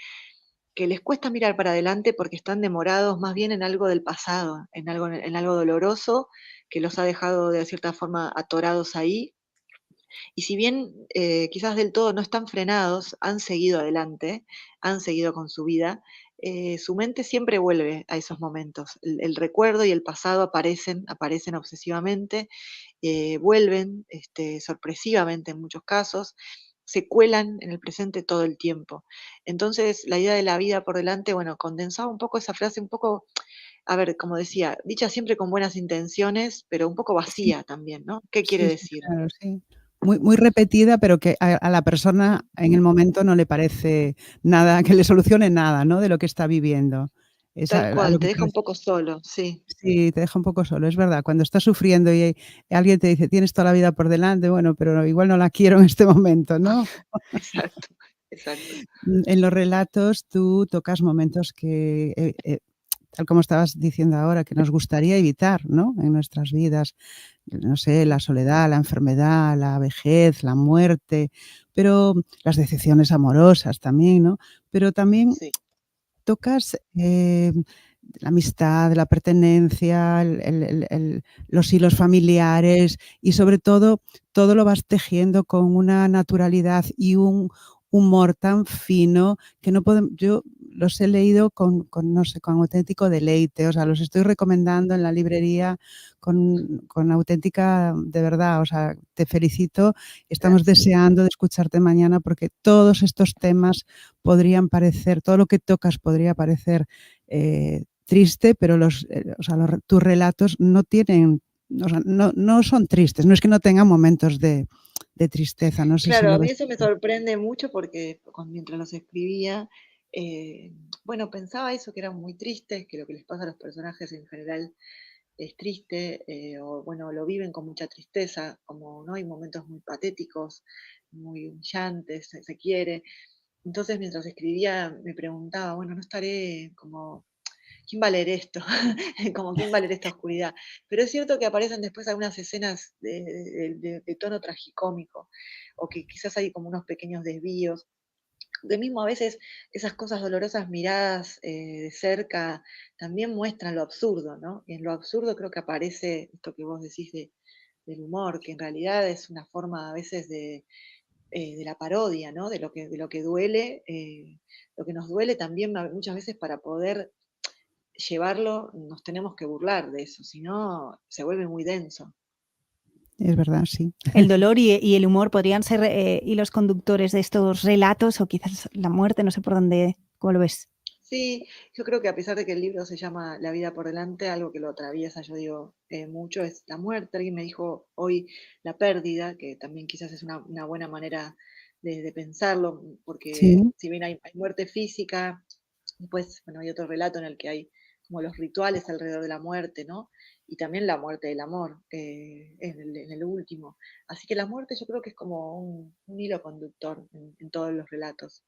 les cuesta mirar para adelante porque están demorados más bien en algo del pasado, en algo doloroso que los ha dejado de cierta forma atorados ahí. Y si bien quizás del todo no están frenados, han seguido adelante, han seguido con su vida, su mente siempre vuelve a esos momentos. El recuerdo y el pasado aparecen obsesivamente, vuelven sorpresivamente en muchos casos, se cuelan en el presente todo el tiempo. Entonces, la idea de la vida por delante, bueno, condensaba un poco esa frase, un poco, a ver, como decía, dicha siempre con buenas intenciones, pero un poco Sí. vacía también, ¿no? ¿Qué quiere Sí, sí, decir? claro, sí. Muy repetida, pero que a la persona en el momento no le parece nada, que le solucione nada, ¿no?, de lo que está viviendo. Es Tal a cual, lo te que te deja un ref poco solo, sí. Sí, te deja un poco solo, es verdad. Cuando estás sufriendo y alguien te dice: "Tienes toda la vida por delante", bueno, pero igual no la quiero en este momento, ¿no? Exacto, exacto. En los relatos tú tocas momentos que, tal como estabas diciendo ahora, que nos gustaría evitar, ¿no?, en nuestras vidas. No sé, la soledad, la enfermedad, la vejez, la muerte, pero las decepciones amorosas también, ¿no? Pero también Sí. tocas, la amistad, la pertenencia, los hilos familiares y sobre todo lo vas tejiendo con una naturalidad y un humor tan fino que no podem yo los he leído con, no sé, con auténtico deleite, o sea, los estoy recomendando en la librería con auténtica, de verdad, o sea, te felicito. Estamos Gracias. deseando de escucharte mañana porque todos estos temas podrían parecer, todo lo que tocas podría parecer triste, pero o sea, tus relatos no tienen, o sea, no son tristes, no es que no tengan momentos de tristeza, no sé si Claro, lo a mí ves eso me así. sorprende mucho porque mientras los escribía, bueno, pensaba eso, que eran muy tristes, que lo que les pasa a los personajes en general es triste, o bueno, lo viven con mucha tristeza, como, ¿no? Hay momentos muy patéticos, muy humillantes, se quiere. Entonces, mientras escribía, me preguntaba, bueno, no estaré como, ¿quién va a leer esto? Como, ¿quién va a leer esta oscuridad? Pero es cierto que aparecen después algunas escenas de tono tragicómico, o que quizás hay como unos pequeños desvíos. De mismo a veces esas cosas dolorosas miradas de cerca también muestran lo absurdo, ¿no? Y en lo absurdo creo que aparece esto que vos decís del humor, que en realidad es una forma a veces de la parodia, ¿no? De lo que duele, lo que nos duele también muchas veces para poder llevarlo, nos tenemos que burlar de eso, si no se vuelve muy denso. Es verdad, sí. El dolor y el humor podrían ser hilos conductores de estos relatos, o quizás la muerte, no sé por dónde, ¿cómo lo ves? Sí, yo creo que a pesar de que el libro se llama La vida por delante, algo que lo atraviesa, yo digo, mucho es la muerte. Alguien me dijo hoy la pérdida, que también quizás es una buena manera de pensarlo, porque Sí. si bien hay muerte física, después, bueno, hay otro relato en el que hay como los rituales alrededor de la muerte, ¿no? Y también la muerte del amor, en el último. Así que la muerte yo creo que es como un hilo conductor en todos los relatos.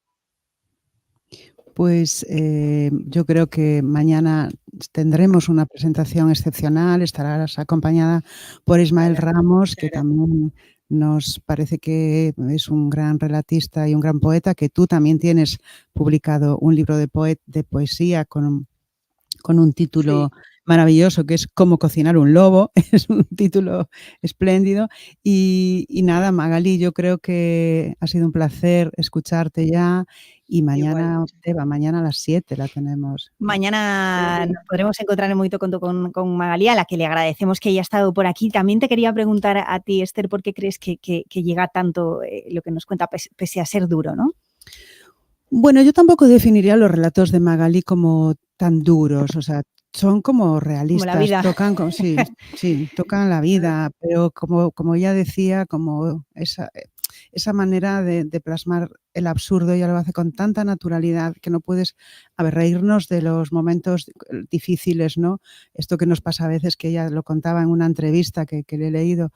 Pues yo creo que mañana tendremos una presentación excepcional, estarás acompañada por Ismael Ramos, que también nos parece que es un gran relatista y un gran poeta, que tú también tienes publicado un libro de poesía con un título maravilloso, que es Cómo cocinar un lobo. Es un título espléndido. Y nada, Magalí, yo creo que ha sido un placer escucharte ya, y mañana, Eva, mañana a las 7 la tenemos. Mañana nos podremos encontrar en Moito Conto con Magalí, a la que le agradecemos que haya estado por aquí. También te quería preguntar a ti, Esther, ¿por qué crees que llega tanto lo que nos cuenta, pese a ser duro, ¿no? Bueno, yo tampoco definiría los relatos de Magalí como tan duros, o sea, son como realistas, Como la vida. tocan tocan la vida, pero como ella decía, como esa manera de plasmar el absurdo, ella lo hace con tanta naturalidad que no puedes, reírnos de los momentos difíciles, ¿no? Esto que nos pasa a veces, que ella lo contaba en una entrevista que le he leído,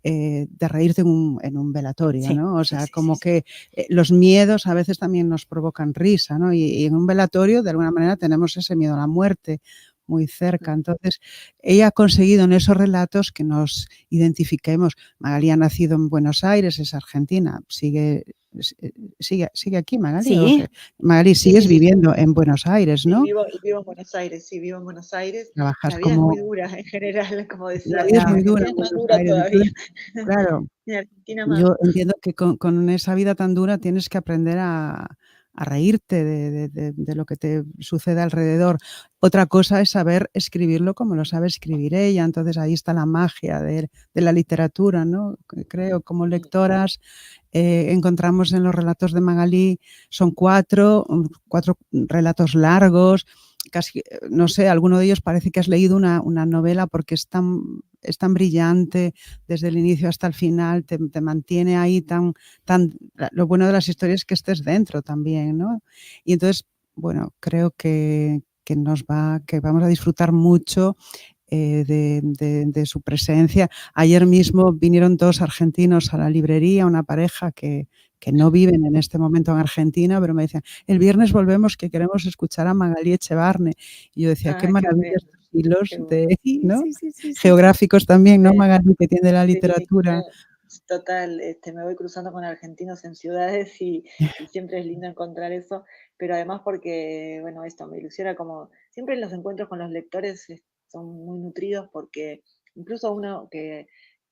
de reírte en un velatorio, ¿no? O sea, que los miedos a veces también nos provocan risa, ¿no? Y en un velatorio, de alguna manera, tenemos ese miedo a la muerte muy cerca. Entonces, ella ha conseguido en esos relatos que nos identifiquemos. Magalí ha nacido en Buenos Aires, es argentina, sigue aquí, Magalí. Sí. O sea, Magalí, sigues viviendo en Buenos Aires, ¿no? Vivo en Buenos Aires, sí, vivo en Buenos Aires. Trabajas La vida es como... muy dura en general, como decía. La vida es muy dura Es en más Buenos dura Aires. todavía. Entonces, claro, En Argentina más. yo entiendo que con esa vida tan dura tienes que aprender a reírte de lo que te sucede alrededor. Otra cosa es saber escribirlo como lo sabe escribir ella. Entonces ahí está la magia de la literatura, ¿no? Creo, como lectoras, encontramos en los relatos de Magalí, son cuatro relatos largos, casi, no sé, alguno de ellos parece que has leído una novela, porque es tan brillante desde el inicio hasta el final, te mantiene ahí tan... Lo bueno de las historias es que estés dentro también, ¿no? Y entonces, bueno, creo que vamos a disfrutar mucho de su presencia. Ayer mismo vinieron 2 argentinos a la librería, una pareja que no viven en este momento en Argentina, pero me decían, el viernes volvemos, que queremos escuchar a Magalí Echevarne. Y yo decía, qué maravilla estos hilos ¿no? Geográficos también, ¿no, Magalí, que tiene la literatura? Total, me voy cruzando con argentinos en ciudades y siempre es lindo encontrar eso, pero además porque, bueno, esto me ilusiona, como siempre los encuentros con los lectores son muy nutridos, porque incluso uno que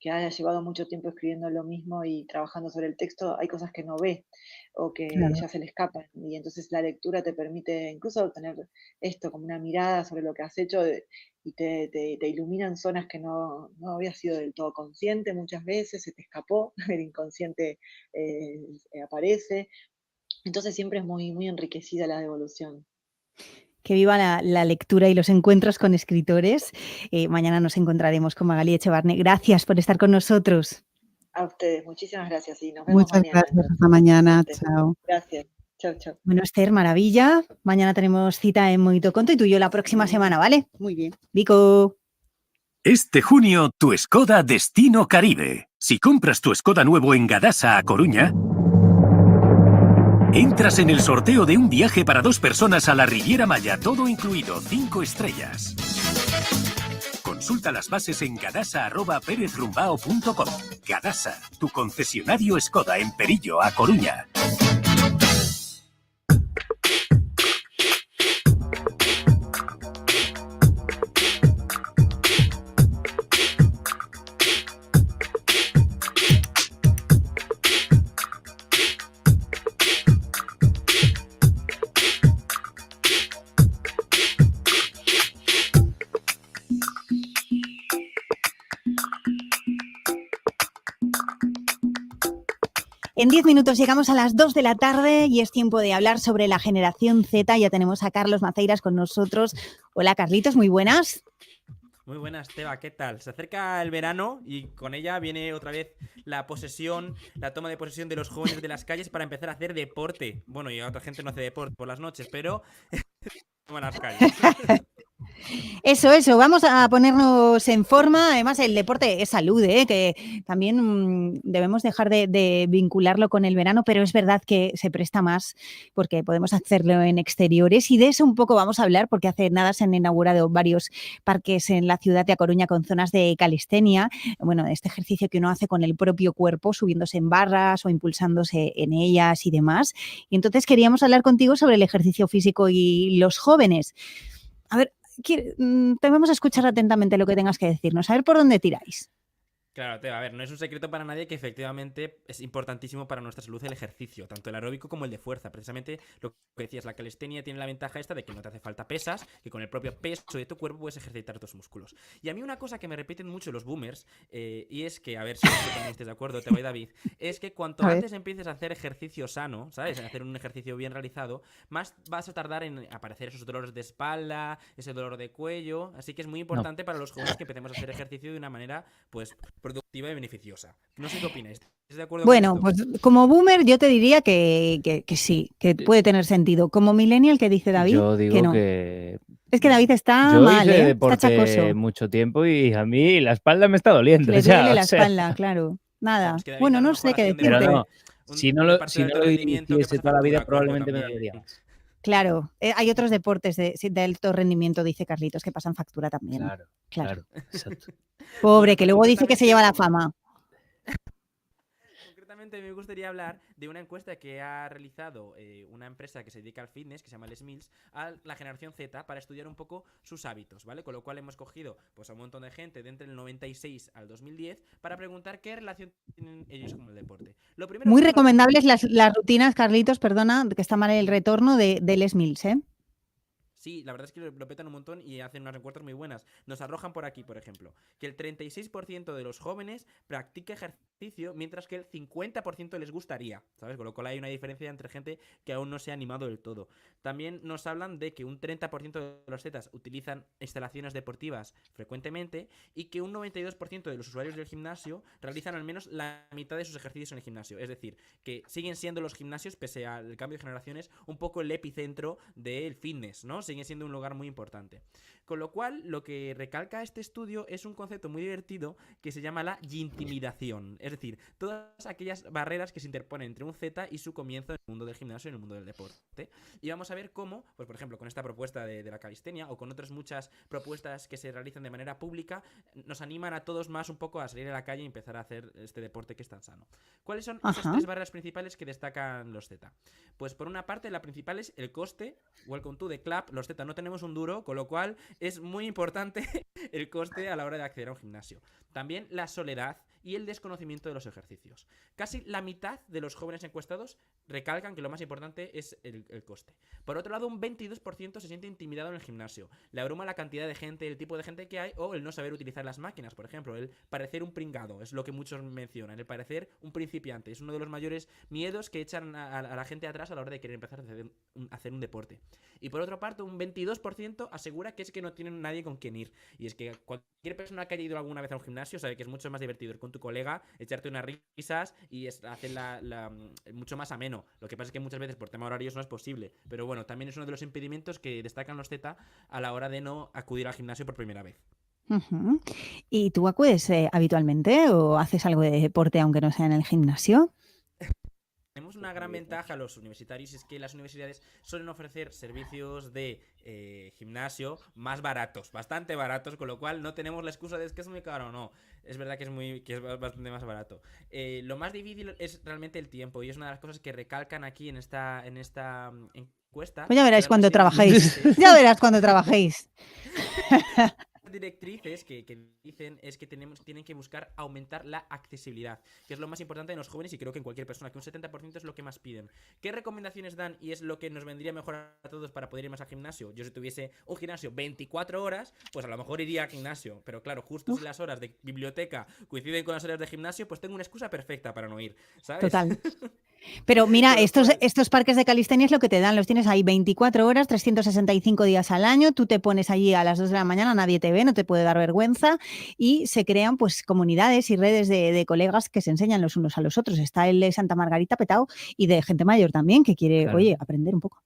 haya llevado mucho tiempo escribiendo lo mismo y trabajando sobre el texto, hay cosas que no ve o que Claro. ya se le escapan, y entonces la lectura te permite incluso tener esto como una mirada sobre lo que has hecho, y te iluminan zonas que no habías sido del todo consciente muchas veces, se te escapó, el inconsciente aparece, entonces siempre es muy, muy enriquecida la devolución. Que viva la lectura y los encuentros con escritores. Mañana nos encontraremos con Magalí Echevarne. Gracias por estar con nosotros. A ustedes, muchísimas gracias y nos vemos Muchas mañana. gracias, hasta mañana, chao. Gracias, chao, chao. Bueno, Esther, maravilla. Mañana tenemos cita en Moito Conto y tú y yo la próxima semana, ¿vale? Muy bien. Vico. Este junio, tu Skoda Destino Caribe. Si compras tu Skoda nuevo en Gadasa, a Coruña, entras en el sorteo de un viaje para 2 personas a la Riviera Maya, todo incluido, 5 estrellas. Consulta las bases en gadasa@perezrumbao.com. Gadasa, tu concesionario Skoda en Perillo, a Coruña. En 10 minutos llegamos a las 2 de la tarde y es tiempo de hablar sobre la generación Z. Ya tenemos a Carlos Maceiras con nosotros. Hola, Carlitos, muy buenas. Muy buenas, Teba, ¿qué tal? Se acerca el verano y con ella viene otra vez la toma de posesión de los jóvenes de las calles para empezar a hacer deporte. Bueno, y otra gente no hace deporte por las noches, pero toma las calles. Eso, vamos a ponernos en forma. Además, el deporte es salud, que también debemos dejar de vincularlo con el verano, pero es verdad que se presta más porque podemos hacerlo en exteriores y de eso un poco vamos a hablar porque hace nada se han inaugurado varios parques en la ciudad de A Coruña con zonas de calistenia, bueno, este ejercicio que uno hace con el propio cuerpo, subiéndose en barras o impulsándose en ellas y demás. Y entonces queríamos hablar contigo sobre el ejercicio físico y los jóvenes. A ver, te vamos a escuchar atentamente lo que tengas que decirnos. A ver por dónde tiráis. Claro, Teba, a ver, no es un secreto para nadie que efectivamente es importantísimo para nuestra salud el ejercicio, tanto el aeróbico como el de fuerza. Precisamente lo que decías, la calistenia tiene la ventaja esta de que no te hace falta pesas, que con el propio peso de tu cuerpo puedes ejercitar tus músculos. Y a mí una cosa que me repiten mucho los boomers, y es que, a ver si tú también estés de acuerdo, Teba y David, es que cuanto antes empieces a hacer ejercicio sano, ¿sabes? En hacer un ejercicio bien realizado, más vas a tardar en aparecer esos dolores de espalda, ese dolor de cuello. Así que es muy importante para los jóvenes que empecemos a hacer ejercicio de una manera, pues, productiva y beneficiosa. No sé qué opináis. ¿Estás de acuerdo Bueno, con pues como boomer yo te diría que sí, que puede tener sentido. Como millennial, ¿qué dice David? Yo digo que no. que... Es que David está Yo mal, hice está deporte chacoso. mucho tiempo y a mí la espalda me está doliendo. Le ya, duele la o sea. espalda, claro. Nada. que David Bueno, a lo no mejor sé qué haciendo decirte. Pero no, un si no lo reparto de alto rendimiento que hiciese pasa toda la vida factura al cuerpo probablemente me también. doliría más. Claro, hay otros deportes de alto rendimiento, dice Carlitos, que pasan factura también. Claro, exacto. Pobre, Bueno, que pues luego dice que se lleva la fama. Concretamente me gustaría hablar de una encuesta que ha realizado una empresa que se dedica al fitness, que se llama Les Mills, a la generación Z para estudiar un poco sus hábitos, ¿vale? Con lo cual hemos cogido pues a un montón de gente de entre el 96 al 2010 para preguntar qué relación tienen ellos con el deporte. Lo primero Muy que recomendables las rutinas, Carlitos, perdona, que está mal el retorno de Les Mills, ¿eh? Sí, la verdad es que lo petan un montón y hacen unas encuestas muy buenas. Nos arrojan por aquí, por ejemplo, que el 36% de los jóvenes practica ejercicio, mientras que el 50% les gustaría, ¿sabes? Con lo cual hay una diferencia entre gente que aún no se ha animado del todo. También nos hablan de que un 30% de los zetas utilizan instalaciones deportivas frecuentemente y que un 92% de los usuarios del gimnasio realizan al menos la mitad de sus ejercicios en el gimnasio. Es decir, que siguen siendo los gimnasios, pese al cambio de generaciones, un poco el epicentro del fitness, ¿no? Siguen siendo un lugar muy importante. Con lo cual, lo que recalca este estudio es un concepto muy divertido que se llama la intimidación. Es decir, todas aquellas barreras que se interponen entre un Z y su comienzo en el mundo del gimnasio y en el mundo del deporte. Y vamos a ver cómo, pues por ejemplo, con esta propuesta de la calistenia o con otras muchas propuestas que se realizan de manera pública, nos animan a todos más un poco a salir a la calle y empezar a hacer este deporte que es tan sano. ¿Cuáles son esas tres barreras principales que destacan los Z? Pues por una parte, la principal es el coste. Welcome to the club. Los Z no tenemos un duro, con lo cual es muy importante el coste a la hora de acceder a un gimnasio. También la soledad y el desconocimiento de los ejercicios. Casi la mitad de los jóvenes encuestados recalcan que lo más importante es el coste. Por otro lado, un 22% se siente intimidado en el gimnasio. Le abruma la cantidad de gente, el tipo de gente que hay o el no saber utilizar las máquinas, por ejemplo. El parecer un pringado, es lo que muchos mencionan. El parecer un principiante. Es uno de los mayores miedos que echan a la gente atrás a la hora de querer empezar a hacer un deporte. Y por otra parte, un 22% asegura que es que no tienen nadie con quien ir. Y es que cualquier persona que haya ido alguna vez a un gimnasio sabe que es mucho más divertido ir con tu colega, echarte unas risas y hacer mucho más ameno. Lo que pasa es que muchas veces por tema horarios no es posible. Pero bueno, también es uno de los impedimentos que destacan los Z a la hora de no acudir al gimnasio por primera vez. Uh-huh. ¿Y tú acudes habitualmente o haces algo de deporte aunque no sea en el gimnasio? Tenemos una gran ventaja los universitarios, es que las universidades suelen ofrecer servicios de gimnasio más baratos, bastante baratos, con lo cual no tenemos la excusa de es que es muy caro. No, es verdad que es bastante más barato. Lo más difícil es realmente el tiempo, y es una de las cosas que recalcan aquí en esta encuesta. Pues ya veráis cuando trabajéis. Ya verás cuando trabajéis. directrices que dicen es que tienen que buscar aumentar la accesibilidad, que es lo más importante en los jóvenes y creo que en cualquier persona, que un 70% es lo que más piden. ¿Qué recomendaciones dan y es lo que nos vendría mejor a todos para poder ir más al gimnasio? Yo si tuviese un gimnasio 24 horas, pues a lo mejor iría al gimnasio, pero claro, justo si las horas de biblioteca coinciden con las horas de gimnasio, pues tengo una excusa perfecta para no ir, ¿sabes? Total. Pero mira, estos parques de calistenia es lo que te dan, los tienes ahí 24 horas, 365 días al año, tú te pones allí a las 2 de la mañana, nadie te ve, no te puede dar vergüenza y se crean pues comunidades y redes de colegas que se enseñan los unos a los otros. Está el de Santa Margarita petao y de gente mayor también que quiere, Claro. oye, aprender un poco.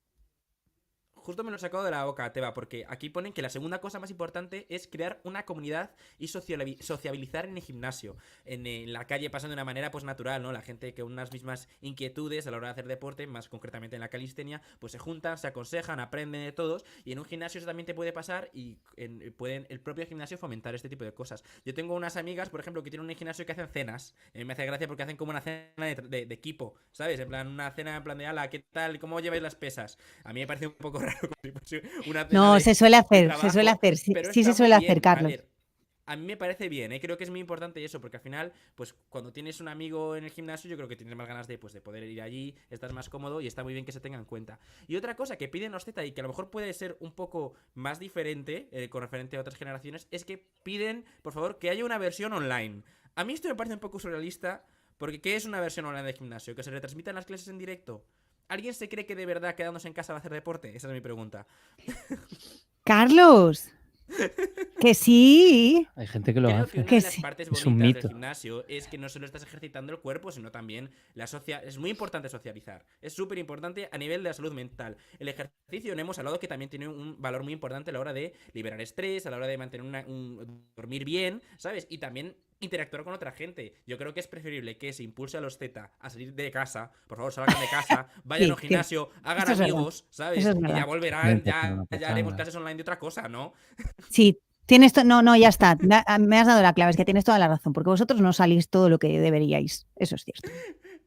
Justo me lo he sacado de la boca, Teba, porque aquí ponen que la segunda cosa más importante es crear una comunidad y sociabilizar en el gimnasio. En la calle pasan de una manera pues natural, ¿no? La gente que unas mismas inquietudes a la hora de hacer deporte, más concretamente en la calistenia, pues se juntan, se aconsejan, aprenden de todos, y en un gimnasio eso también te puede pasar y pueden el propio gimnasio fomentar este tipo de cosas. Yo tengo unas amigas, por ejemplo, que tienen un gimnasio que hacen cenas. Me hace gracia porque hacen como una cena de equipo, ¿sabes? En plan, una cena en plan de, ala, ¿qué tal? ¿Cómo lleváis las pesas? A mí me parece un poco raro. Una No, se suele hacer, sí, pero sí está se suele muy bien. hacer, Carlos. A ver, a mí me parece bien, creo que es muy importante eso, porque al final, pues cuando tienes un amigo en el gimnasio, yo creo que tienes más ganas de poder ir allí, estás más cómodo y está muy bien que se tenga en cuenta. Y otra cosa que piden los Z y que a lo mejor puede ser un poco más diferente con referente a otras generaciones, es que piden, por favor, que haya una versión online. A mí esto me parece un poco surrealista, porque ¿qué es una versión online de gimnasio? ¿Que se retransmitan las clases en directo? ¿Alguien se cree que de verdad quedándose en casa va a hacer deporte? Esa es mi pregunta. Carlos, que sí. Hay gente que lo Creo hace. que una Que de las sí. partes Es un bonitas mito. del gimnasio es que no solo estás ejercitando el cuerpo, sino también es muy importante socializar. Es súper importante a nivel de la salud mental. El ejercicio, no hemos hablado que también tiene un valor muy importante a la hora de liberar estrés, a la hora de mantener dormir bien, ¿sabes? Y también interactuar con otra gente. Yo creo que es preferible que se impulse a los Z a salir de casa, por favor salgan de casa, vayan Sí, al gimnasio, hagan eso es verdad. amigos, ¿sabes? Eso es Y ya verdad. volverán, Vente, ya una haremos pachanga. clases online de otra cosa, ¿no? Sí, no, ya está. Me has dado la clave, es que tienes toda la razón, porque vosotros no salís todo lo que deberíais. Eso es cierto.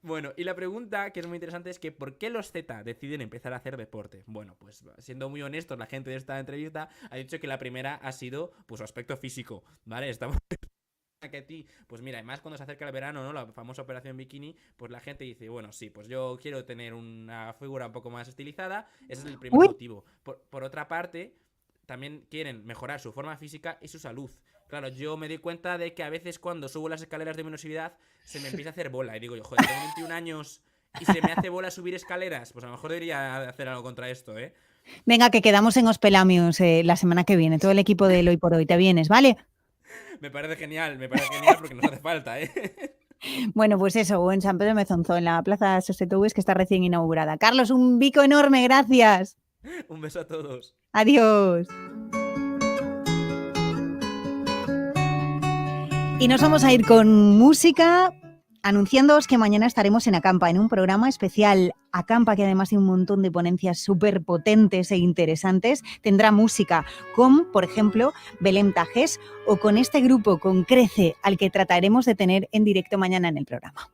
Bueno, y la pregunta que es muy interesante es que ¿por qué los Z deciden empezar a hacer deporte? Bueno, pues siendo muy honestos, la gente de esta entrevista ha dicho que la primera ha sido pues su aspecto físico, ¿vale? Estamos que a ti, pues mira, además cuando se acerca el verano, ¿no? La famosa operación bikini, pues la gente dice, bueno, sí, pues yo quiero tener una figura un poco más estilizada, ese es el primer motivo. Por otra parte, también quieren mejorar su forma física y su salud. Claro, yo me doy cuenta de que a veces cuando subo las escaleras de velocidad se me empieza a hacer bola y digo yo, joder, tengo 21 años y se me hace bola subir escaleras, pues a lo mejor debería hacer algo contra esto, ¿eh? Venga, que quedamos en Hospelamios la semana que viene, todo el equipo de Hoy por Hoy. Te vienes, ¿vale? Me parece genial porque nos hace falta, ¿eh? Bueno, pues eso, o en San Pedro de Mezonzo, en la Plaza Sosetoues, que está recién inaugurada. Carlos, un bico enorme, gracias. Un beso a todos. Adiós. Y nos vamos a ir con música, anunciándoos que mañana estaremos en Acampa, en un programa especial. Acampa, que además tiene un montón de ponencias súper potentes e interesantes, tendrá música con, por ejemplo, Belém Tajes o con este grupo, con Crece, al que trataremos de tener en directo mañana en el programa.